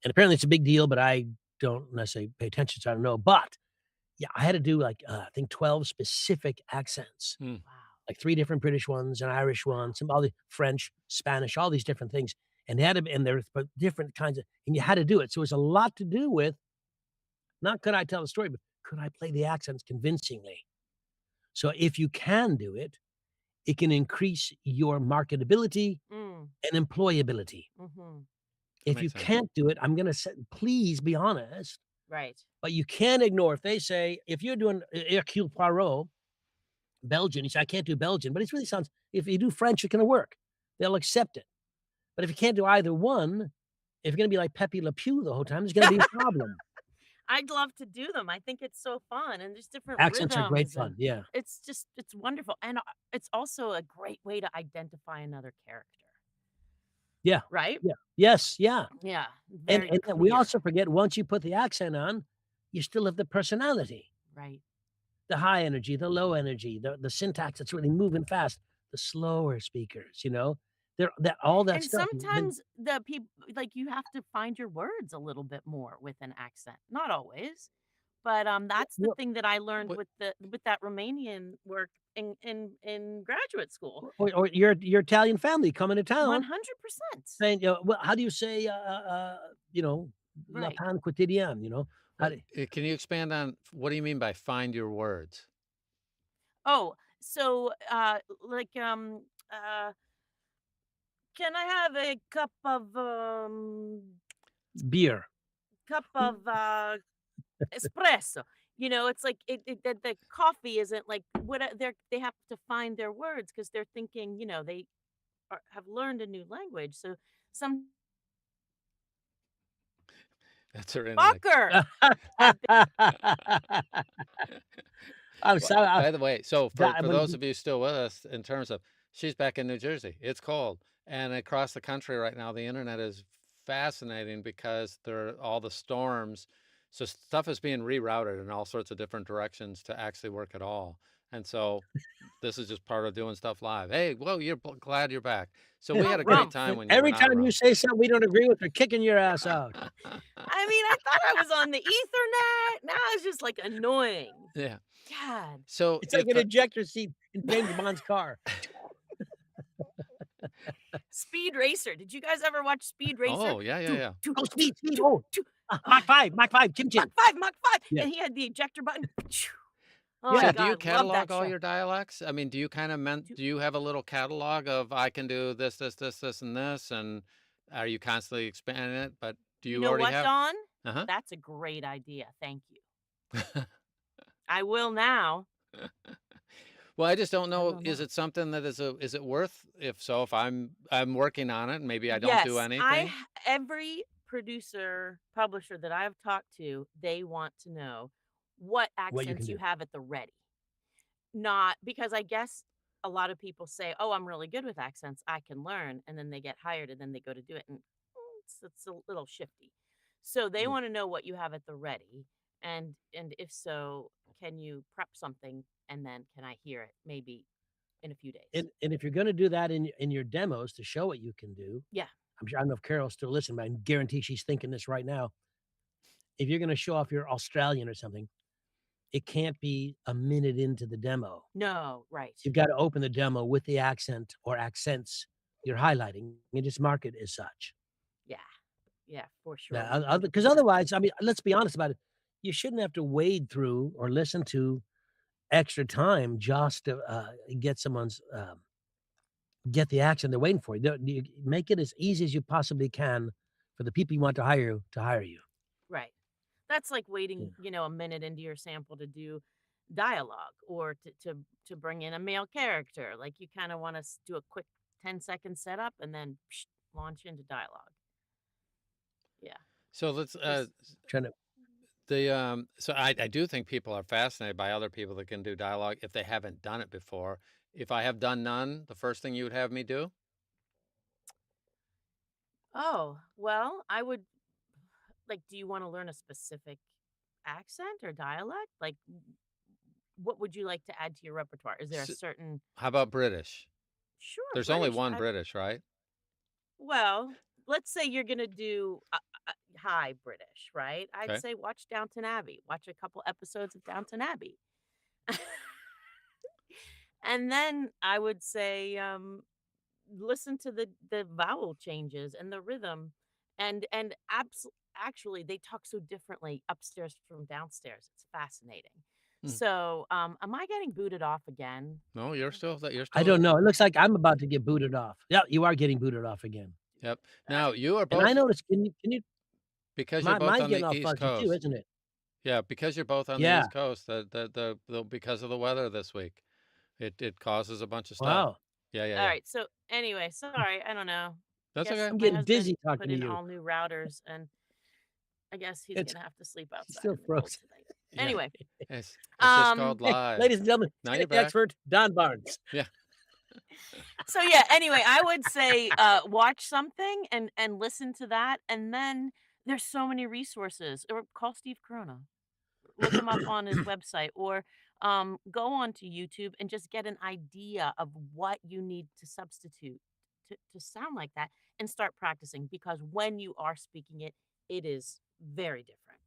And apparently it's a big deal, but I don't necessarily pay attention, so I don't know. But yeah, I had to do like I think 12 specific accents, hmm, Wow. like 3 different British ones, an Irish one, some all the French, Spanish, all these different things. And they had to, and there's but different kinds of, and you had to do it. So it was a lot to do with not could I tell the story, but could I play the accents convincingly? So if you can do it, it can increase your marketability Mm. and employability. Mhm. that If you makes sense. can't do it, I'm gonna say, please be honest, Right. but you can't ignore if they say, if you're doing Hercule Poirot, Belgian, you say, I can't do Belgian, but it really sounds, if you do French, it's gonna work. They'll accept it. But if you can't do either one, if you're gonna be like Pepe Le Pew the whole time, there's gonna be a problem. I'd love to do them. I think it's so fun, and there's different Accents are great rhythms, and fun, yeah. it's wonderful, and, it's also a great way to identify another character, Yeah, right? yeah. Yes, yeah. Yeah, And very and then we clear, also forget once you put the accent on, you still have the personality, right? the high energy, the low energy, the syntax that's really moving fast, the slower speakers, you know? They're that all that And stuff, then sometimes the people like, you have to find your words a little bit more with an accent, not always, but, that's the well, thing that I learned What with that Romanian work in graduate school. or your Italian family coming to town 100%. saying, you know, well, how do you say, you know, "La Right. pan quotidienne," you know? How do can you expand on what do you mean by find your words? Oh, so, like, "Can I have a beer. cup of, espresso?" You know, it's like the coffee isn't like they have to find their words because 'cause they're thinking, they have learned a new language, so some That's her internet. fucker had been I'm Well, sorry, by the way, so that for when those of you still with us, in terms of she's back in New Jersey, it's cold, and across the country right now, the internet is fascinating because there are all the storms. So stuff is being rerouted in all sorts of different directions to actually work at all. And so this is just part of doing stuff live. Hey, well, glad you're back. So we had a great Rumph. time when you were every not time you around. say something we don't agree with, we're kicking your ass out. I mean, I thought I was on the ethernet, now it's just, like, annoying. Yeah. God. So It's like if an ejector seat in James Bond's car. Speed Racer. Did you guys ever watch Speed Racer? Oh, yeah, yeah, Toot, yeah. toot, Oh, toot, speed, speed. toot, Oh, toot. Mach Ah, 5, Mach 5, Chin Mach Chin. 5, Mach 5. Yeah, And he had the ejector button. Oh my So yeah. do you God, love catalog that all show. your dialects? I mean, do you kind of Do, do you have a little catalog of I can do this, this, this, this, and this, and are you constantly expanding it? But do you you know already what, have? Don? Uh-huh. That's a great idea. Thank you. I will now. Well, I just don't I know. will Is now. it something that is it worth? If so, if I'm working on it, and maybe I don't do Yes, anything. every producer, publisher that I've talked to, they want to know what What you can accents you do. have at the ready. Not because I guess a lot of people say, "Oh, I'm really good with accents. I can learn." And then they get hired and then they go to do it and it's a little shifty. So they Mm. want to know what you have at the ready and if so, can you prep something and then can I hear it maybe in a few days? And if you're gonna do that in your demos to show what you can do, Yeah. I'm sure I don't know if Carol's still listening, but I guarantee she's thinking this right now. If you're gonna show off you're Australian or something, it can't be a minute into the demo. No, right. You've gotta open the demo with the accent or accents you're highlighting and just mark it as such. Yeah. Yeah, for sure. Yeah, because 100%. otherwise, I mean, let's be honest about it. You shouldn't have to wade through or listen to extra time just to, get someone's, get the accent they're waiting for. You make it as easy as you possibly can for the people you want to hire you. Right. That's like Yeah. waiting, a minute into your sample to do dialogue or to bring in a male character. Like you kind of want to do a quick 10-second setup and then launch into dialogue. Yeah. So let's Just Trying to so I do think people are fascinated by other people that can do dialogue if they haven't done it before. If I have done none, the first thing you would have me do? Oh, well, I would like do you want to learn a specific accent or dialect? Like what would you like to add to your repertoire? Is there a S- certain How about British? sure There's only British? one British, right? Well, let's say you're gonna do high British, right? I'd Okay. say watch Downton Abbey. Watch a couple episodes of Downton Abbey. And then I would say, listen to the vowel changes and the rhythm, and actually, they talk so differently upstairs from downstairs. It's fascinating. Hmm. So, am I getting booted off again? No, you're still you're I still. don't know. It looks like I'm about to get booted off. Yeah, you are getting booted off again. Yep. Uh, Now you are And I both noticed, can you because you're my both mine's on the getting all East fuzzy too, Coast. isn't it? Yeah, because you're both on the Yeah. East Coast, because of the weather this week, it causes a bunch of stuff. Wow. Yeah, yeah, all yeah. right. So anyway, sorry. I don't know. I That's guess okay. I'm my getting husband dizzy talking put to in you. all new routers, and I guess he's It's gonna have to sleep She's outside still in the cold frozen. tonight. Yeah, Anyway, it's just called Hey, live. ladies and gentlemen, Now you're script back. expert Don Baarns. Yeah. so yeah, anyway, I would say, watch something and listen to that, and then there's so many resources, or call Steve Corona. Look him up on his website, or, go onto YouTube and just get an idea of what you need to substitute to sound like that and start practicing, because when you are speaking it, it is very different,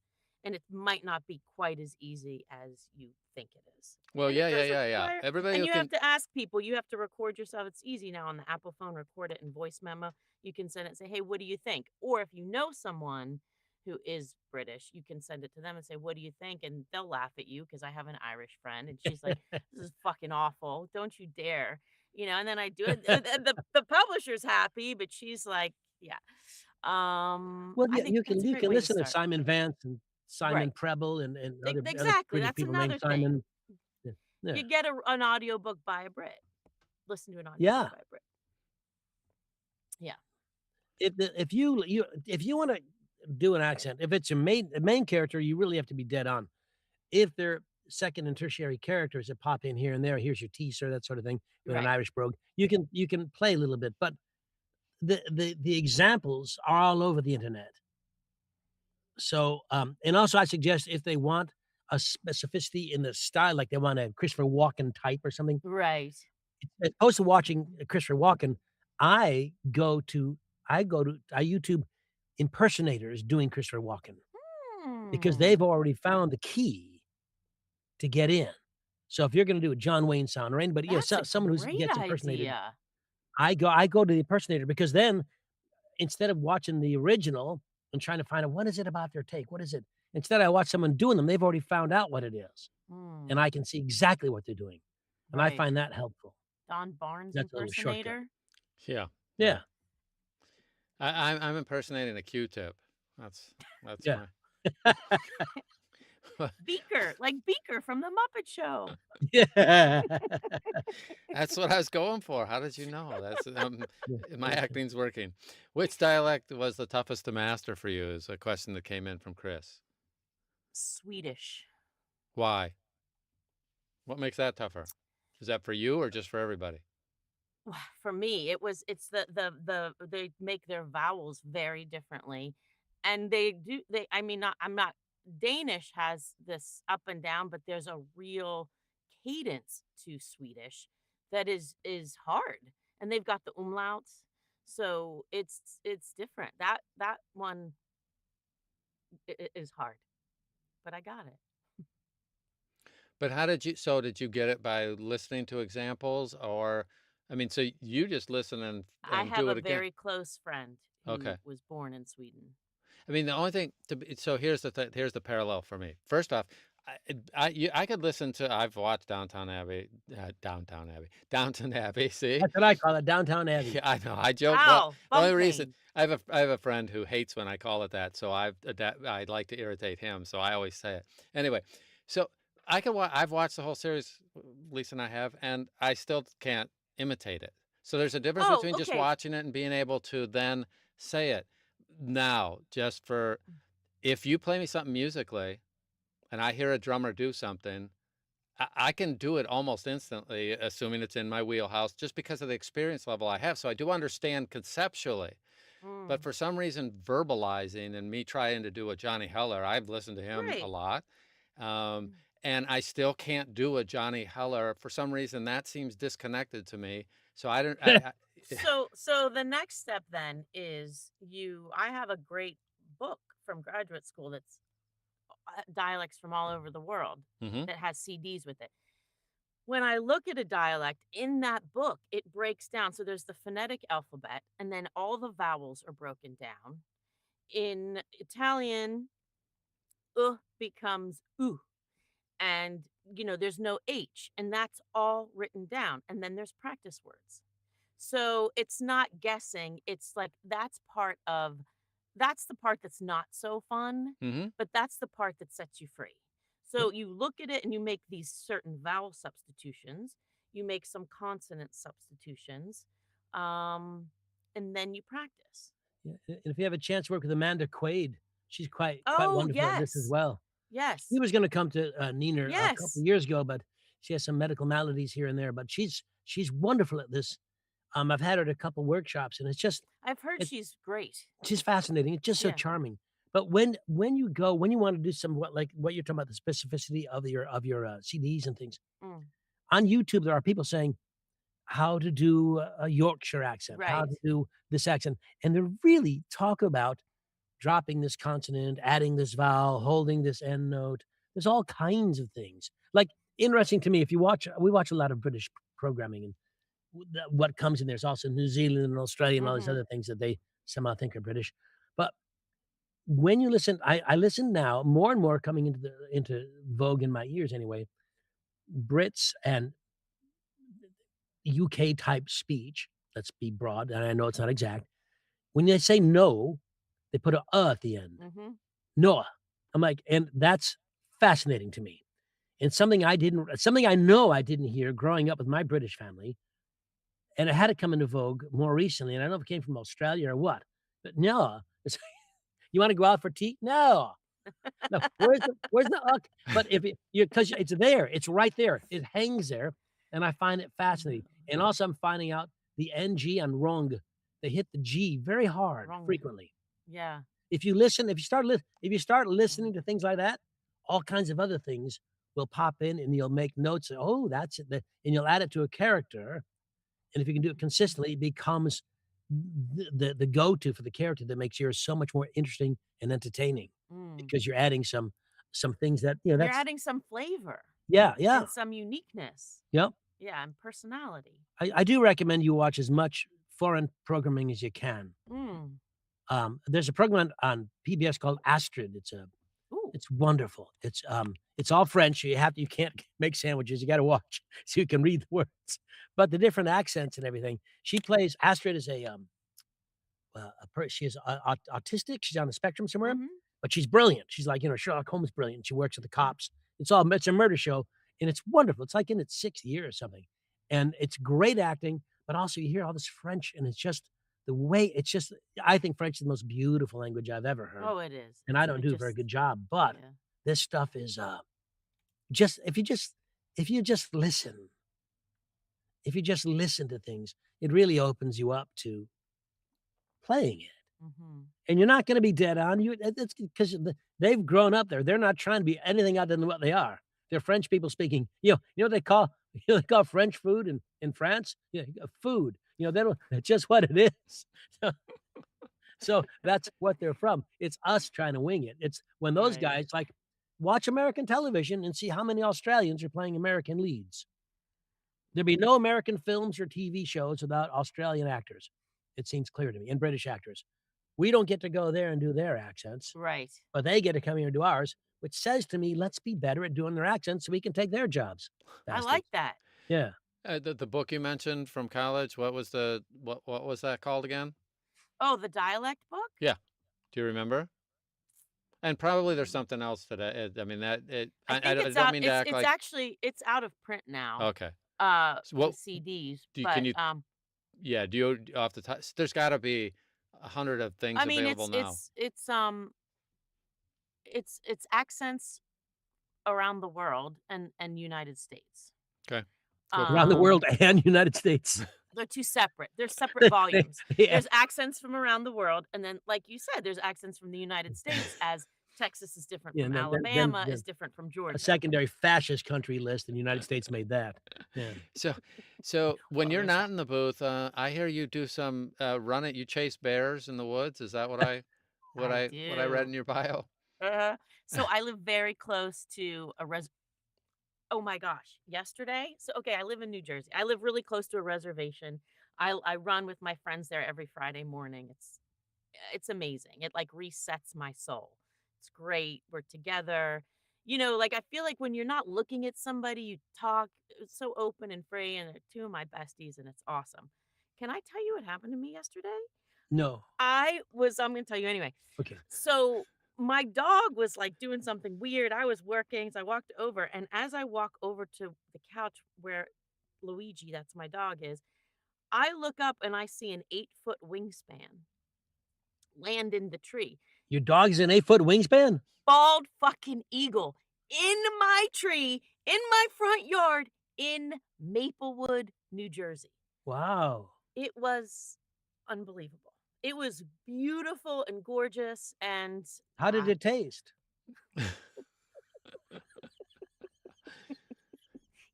and it might not be quite as easy as you think it is. Well, And it yeah, yeah, does yeah, yeah. require Everybody and who you have can. to ask people, you have to record yourself. It's easy now on the Apple phone, record it in voice memo. You can send it and say, "Hey, what do you think?" Or if you know someone who is British, you can send it to them and say, "What do you think?" And they'll laugh at you because I have an Irish friend, and she's like, "This is fucking awful. Don't you dare." And then I do it. The publisher's happy, but she's like, "Yeah." Well, I yeah, think that's a you great can way to listen to start. Simon Vance and Simon Right. Preble and other Exactly. British That's people named another thing. Simon. Yeah. Yeah. You get an audiobook by a Brit. Listen to an audiobook Yeah. by a Brit. Yeah. If you wanna do an accent, if it's your main character, you really have to be dead on. If they're second and tertiary characters that pop in here and there, here's your tea, sir, that sort of thing, with an Right. Irish brogue, you can play a little bit, but the examples are all over the internet. So, and also I suggest if they want a specificity in the style, like they want a Christopher Walken type or something, Right. as opposed to watching Christopher Walken, I go to I YouTube impersonators doing Christopher Walken because Hmm. they've already found the key to get in. So if you're gonna do a John Wayne sound or anybody, That's a someone who great gets impersonated, idea. I go to the impersonator because then instead of watching the original and trying to find out what is it about their take, what is it? Instead, I watch someone doing them, they've already found out what it is, and Mm, I can see exactly what they're doing, and I right. find that helpful. Don Barnes That's a little shortcut. impersonator? Yeah, yeah. Yeah, I'm impersonating a Q-tip. That's yeah. my Beaker, like Beaker from The Muppet Show. Yeah. that's what I was going for. How did you know? That's Yeah, my yeah. acting's working. Which dialect was the toughest to master for you? Is a question that came in from Chris. Swedish. Why? What makes that tougher? Is that for you or just for everybody? For me, it's they make their vowels very differently, and they I mean, not I'm not Danish has this up and down, but there's a real cadence to Swedish that is hard, and they've got the umlauts, so it's different. That one is hard, but I got it. But how did did you get it by listening to examples or I mean, so you just listen I and have do a it again? very close friend Okay. who was born in Sweden. I mean, the only thing to be so here's the parallel for me. First off, I could listen to I've watched Downton Abbey. See, That's what I call it, Downtown Abbey. yeah, I know. I joke. Well, Ow, the bum only reason pain. I have a friend who hates when I call it that, so I like to irritate him, so I always say it anyway. So I've watched the whole series, Lisa and I have, and I still can't imitate it. So there's a difference Oh, between just okay. watching it and being able to then say it. Now, just for if you play me something musically and I hear a drummer do something, I can do it almost instantly, assuming it's in my wheelhouse, just because of the experience level I have. So I do understand conceptually. But Mm, for some reason, verbalizing and me trying to do a Johnny Heller, I've listened to him a right. lot. Um, Mm. and I still can't do a Johnny Heller. For some reason, that seems disconnected to me. So I don't, So the next step then is I have a great book from graduate school that's dialects from all over the world Mhm. that has CDs with it. When I look at a dialect in that book, it breaks down. So there's the phonetic alphabet, and then all the vowels are broken down. In Italian, becomes and there's no H, and that's all written down. And then there's practice words. So it's not guessing, it's like that's the part that's not so fun, Mhm. but that's the part that sets you free. Yeah, So you look at it and you make these certain vowel substitutions, you make some consonant substitutions, um, and then you practice. yeah, and if you have a chance to work with Amanda Quaid, she's quite Oh, wonderful at this as yes. well. He Yes. was gonna come to, Neener a couple Yes. years ago, but she has some medical maladies here and there, but she's wonderful at this. I've had her at a couple workshops, and it's just I've heard it she's great. she's fascinating, it's just so Yeah. charming. But when you wanna do some what you're talking about, the specificity of your CDs and things, Mm. on YouTube, there are people saying how to do a Yorkshire accent, how Right. to do this accent, and they really talk about dropping this consonant, adding this vowel, holding this end note. There's all kinds of things. Like, interesting to me, if you watch we watch a lot of British programming, and what comes in there's also New Zealand and Australia and all these Mhm. other things that they somehow think are British. But when you listen, I listen now more and more coming into vogue in my ears anyway, Brits and UK type speech, let's be broad, and I know it's not exact. When they say "no," they put a at the end. Mhm. "Noa." I'm like, and that's fascinating to me, and something I know I didn't hear growing up with my British family, and it had to come into vogue more recently, and I don't know if it came from Australia or what, but "no," it's "You wanna go out for tea?" "No." No, where's the uck? But if it you 'cause it's there, it's right there. It hangs there, and I find it fascinating. And also, I'm finding out the NG on "wrong," they hit the G very hard Wrong. frequently. Yeah. If you start Mm. listening to things like that, all kinds of other things will pop in, and you'll make notes, "Oh, that's it," and you'll add it to a character, and if you can do it consistently, it becomes the go-to for the character that makes yours so much more interesting and entertaining Mm. because you're adding some things that, You're that's adding some flavor yeah, yeah, and some uniqueness. yep. Yeah, and personality. I do recommend you watch as much foreign programming as you can. Mm. There's a program on PBS called Astrid. Ooh. It's wonderful. It's all French. You can't make sandwiches. You gotta watch so you can read the words. But the different accents and everything. She plays Astrid is she is autistic. She's on the spectrum somewhere, Mhm. but she's brilliant. She's like, Sherlock Holmes brilliant. She works with the cops. It's a murder show, and it's wonderful. It's like in its 6th year or something. And it's great acting, but also you hear all this French, and it's just the way it's just I think French is the most beautiful language I've ever heard. Oh, it is. And I don't do a very good job, but Yeah. this stuff is just if you just listen, if you just listen to things, it really opens you up to playing it. Mhm. And you're not gonna be dead on. It's because they've grown up there. They're not trying to be anything other than what they are. They're French people speaking, what they call they call French food in France? Yeah, food. They don't that's just what it is. So so that's what they're from. It's us trying to wing it. It's when those Right. guys like watch American television and see how many Australians are playing American leads. There'd be no American films or TV shows without Australian actors. It seems clear to me, and British actors. We don't get to go there and do their accents, Right. but they get to come here and do ours, which says to me, let's be better at doing their accents so we can take their jobs. I Bastards. like that. Yeah. The book you mentioned from college, what was what was that called again? Oh, the dialect book? Yeah. Do you remember? And probably there's something else today. I mean, I think I it's don't out mean to act it's like. actually it's out of print now, Okay. So in what CDs, can but, you, yeah, do you off the top, there's got to be 100 of things I mean, available now. it's accents around the world and United States. Okay. Cool, cool, Around the cool. world and United States. They're 2 separate. They're separate volumes. Yeah. There's accents from around the world, and then, like you said, there's accents from the United States, as Texas is different Yeah, from and Alabama, is different from a Georgia. secondary fascist country list, and the United States made that. Yeah. So when Well, you're there's not in the booth, I hear you do some running. You chase bears in the woods. Is that I what I read do. in your bio? So I live very close to a oh my gosh, yesterday? So, okay, I live in New Jersey. I live really close to a reservation. I run with my friends there every Friday morning. It's amazing. It, like, resets my soul. It's great. We're together. Like, I feel like when you're not looking at somebody, you talk, it's so open and free, and they're 2 of my besties, and it's awesome. Can I tell you what happened to me yesterday? No. I'm gonna tell you anyway. Okay. So, my dog was, like, doing something weird. I was working, so I walked over, and as I walk over to the couch where Luigi, that's my dog, is, I look up and I see an 8-foot wingspan land in the tree. Your dog's an 8-foot wingspan? Bald fucking eagle in my tree, in my front yard, in Maplewood, New Jersey. Wow. It was unbelievable. It was beautiful and gorgeous, and How did it taste?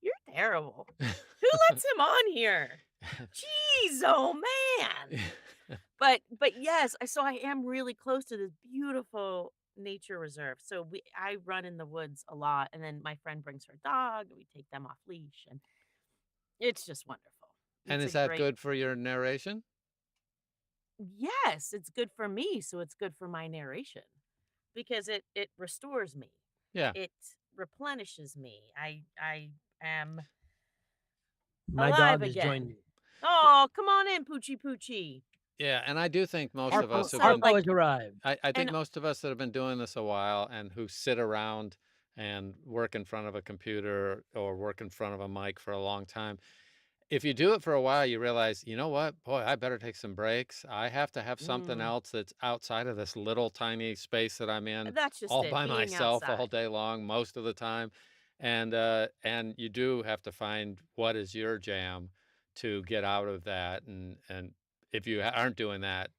you're terrible. Who lets him on here? Jeez, oh man. But yes, so I am really close to this beautiful nature reserve. So I run in the woods a lot, and then my friend brings her dog, and we take them off leash, and it's just wonderful. And It's a is that great good for your narration? Yes, it's good for me, so it's good for my narration because it restores me. Yeah. It replenishes me. I am My alive dog is again. joining me. Oh, come on in, Poochie Poochie. Yeah, and I do think most of us So, have been, Harpo has arrived. I think and most of us that have been doing this a while and who sit around and work in front of a computer or work in front of a mic for a long time, if you do it for a while, you realize, you know what, boy, I better take some breaks. I have to have something else that's outside of this little tiny space that I'm in that's just all it, by being myself all outside. day long, most of the time. And you do have to find what is your jam to get out of that. And if you aren't doing that,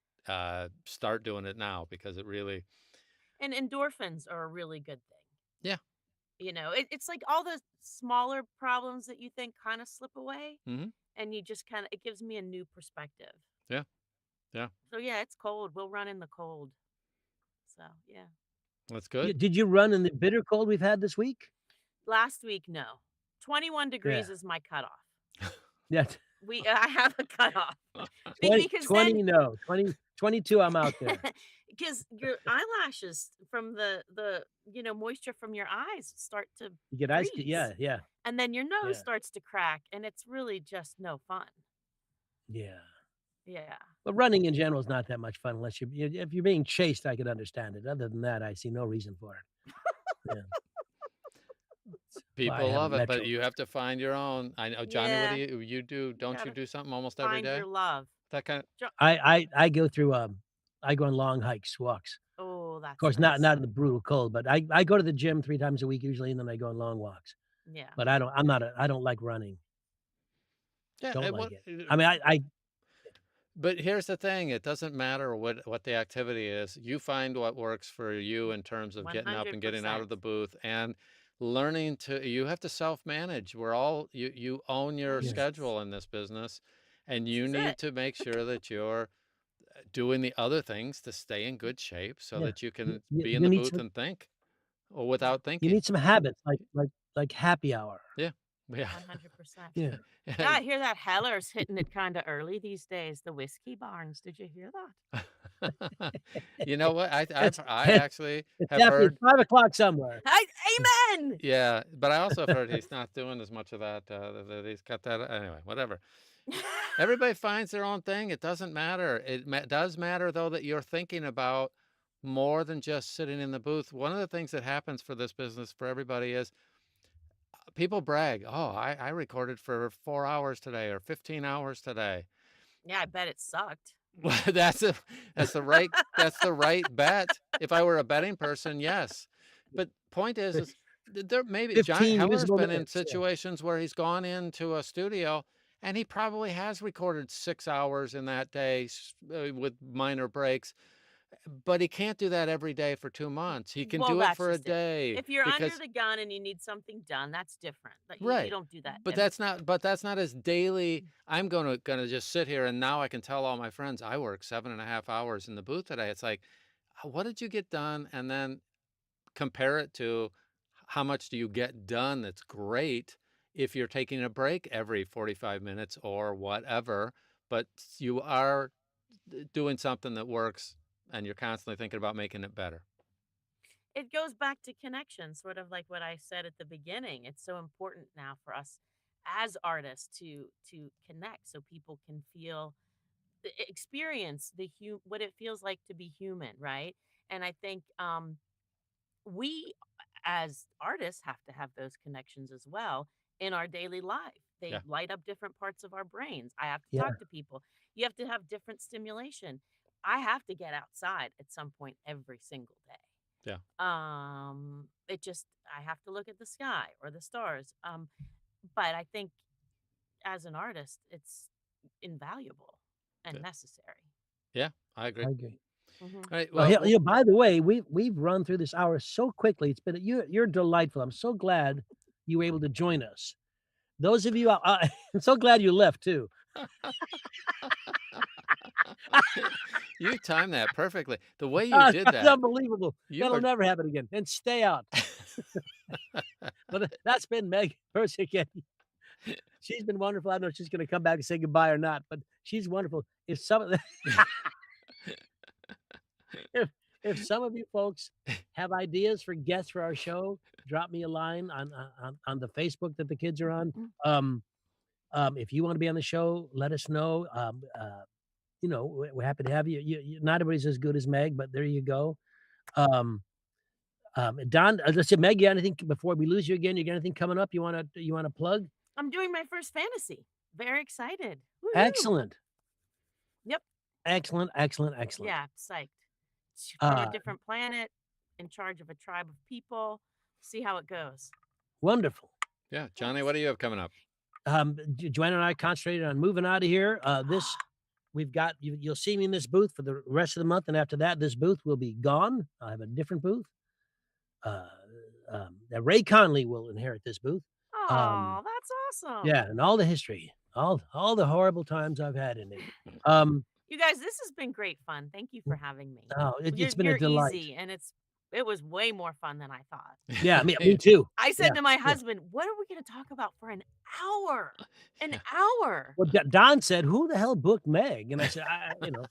start doing it now because it really, And endorphins are a really good thing. yeah. It's like all the smaller problems that you think kind of slip away, Hmm. and you just kind of, it gives me a new perspective. Yeah. Yeah. So yeah, it's cold. We'll run in the cold. So yeah. That's good. Did you run in the bitter cold we've had this week? Last week, no. 21 Yeah. degrees is my cutoff. Yeah, I have a cutoff. 20 Because 20 then no, 22 I'm out there. because your eyelashes from the moisture from your eyes start to You get ice freeze, yeah, yeah, and then your nose yeah, starts to crack, and it's really just no fun. yeah. Yeah. But running in general is not that much fun unless if you're being chased, I could understand it. Other than that, I see no reason for it. Yeah. That's why I People have a love it, but Metro. you have to find your own. I know, Johnny, what do Yeah, you do? you Don't you gotta do something almost every find day? your love. That kind of Jo I go through, I go on long hikes, walks. Oh, Of that's course, not nice. not in the brutal cold, but I go to the gym 3 times a week usually, and then I go on long walks. Yeah. But I don't like running. yeah. Don't And like it. I mean, I but here's the thing: it doesn't matter what the activity is. You find what works for you in terms of getting up and getting out of 100%. the booth and learning to. You have to self-manage. We're all you own your yeah, This is schedule in this business, and this you is it. need to make sure that you're doing the other things to stay in good shape so yeah. that you can be in You the need booth some and think or Yeah, without you thinking. need some habits like happy hour. Yeah. Yeah. 100%. Yeah. Yeah, I hear that Heller's hitting it kinda early these days, the whiskey barns. Did you hear that? You know what? It's I actually it's have definitely heard. 5 o'clock somewhere. Amen! Yeah, but I also have heard he's not doing as much of that. That he's cut that. Anyway, whatever. Everybody finds their own thing. It doesn't matter. It does matter though that you're thinking about more than just sitting in the booth. One of the things that happens for this business for everybody is people brag. Oh, I recorded for 4 hours today or 15 hours today. Yeah, I bet it sucked. Well, that's the right bet. If I were a betting person, yes. But point is there maybe John 15 Heller's usable been in minutes, yeah. situations where he's gone into a studio and he probably has recorded 6 hours in that day with minor breaks, but he can't do that every day for 2 months. He can Well, do it that's for a just it. day If you're under because the gun and you need something done, that's different. But you right. don't do that But every that's not as daily. I'm gonna just sit here and now I can tell all my friends I work 7.5 hours in the booth today. It's like, what did you get done? And then compare it to how much do you get done that's great if you're taking a break every 45 minutes or whatever, but you are doing something that works and you're constantly thinking about making it better. It goes back to connection, sort of like what I said at the beginning. It's so important now for us as artists to connect so people can feel experience what it feels like to be human, right? And I think we as artists have to have those connections as well in our daily life. They Yeah. light up different parts of our brains. I have to Yeah, talk to people. You have to have different stimulation. I have to get outside at some point every single day. Yeah. It just I have to look at the sky or the stars. But I think as an artist, it's invaluable and Yeah. necessary. Yeah, I agree. I agree. Mhm. All right. Well, Well, by the way, we've run through this hour so quickly. It's been you're delightful. I'm so glad you were able to join us. Those of you, I'm so glad you left too. you timed that perfectly. The way you did That's that, unbelievable. you That'll were never happen again. And stay out. But that's been Meg Persichetti. She's been wonderful. I don't know if she's gonna come back and say goodbye or not, but she's wonderful. If some of the if some of you folks have ideas for guests for our show, drop me a line on the Facebook that the kids are on. Mm. If you wanna be on the show, let us know. We're happy to have you. Not everybody's as good as Meg, but there you go. Um, Don, let's see, Meg, you got anything before we lose you again? You got anything coming up you wanna plug? I'm doing my first fantasy. Very excited. Woohoo! Excellent. Yep. Excellent, excellent, excellent. Yeah, psyched. To a Uh, different planet, in charge of a tribe of people. See how it goes. Wonderful. yeah, Johnny, Thanks. what do you have coming up? Joanna and I concentrated on moving out of here. We've got you'll see me in this booth for the rest of the month, and after that, this booth will be gone. I have a different booth. Uh, Ray Conley will inherit this booth. Oh, that's awesome. Yeah, and all the history, all the horrible times I've had in it. Um, You guys, this has been great fun. Thank you for having me. oh, You're it's been a delight. easy and it's It was way more fun than I thought. Yeah, me too. I Yeah, said to my yeah. husband, "What are we gonna talk about for an hour? An Yeah. hour?" Well, Don said, "Who the hell booked Meg?" And I said, you know,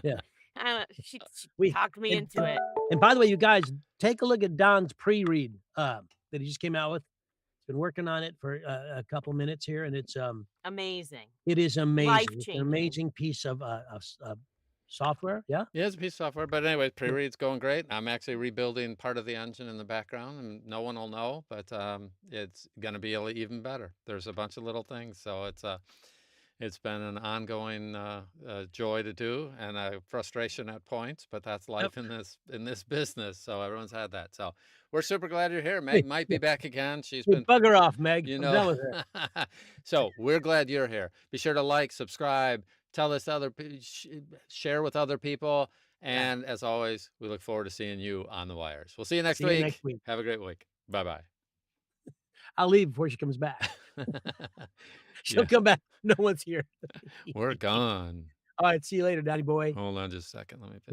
yeah. She We talked me and into it. and by the way, you guys, take a look at Don's pre-read, that he just came out with. He's been working on it for a couple minutes here, and Amazing. it is amazing. It's an Life-changing. amazing piece of software. Yeah? Yeah, it's a piece of software, but anyway, pre-read's going great. I'm actually rebuilding part of the engine in the background, and no one will know, but it's going to be even better. There's a bunch of little things, so it's been an ongoing joy to do, and a frustration at points, but that's Yep. life in this business. So everyone's had that. So we're super glad you're here. Hey, Meg might be yeah. back again. She's Hey, been, bugger off, Meg. you I'm know. done with her. So we're glad you're here. Be sure to like, subscribe, tell this share with other people. Yeah. And as always, we look forward to seeing you on the wires. We'll see you next See you next week. week. Have a great week. Bye-bye. I'll leave before she comes back. She'll Yeah, come back. No one's here. we're gone. All right, see you later, daddy boy. Hold on just a second. Let me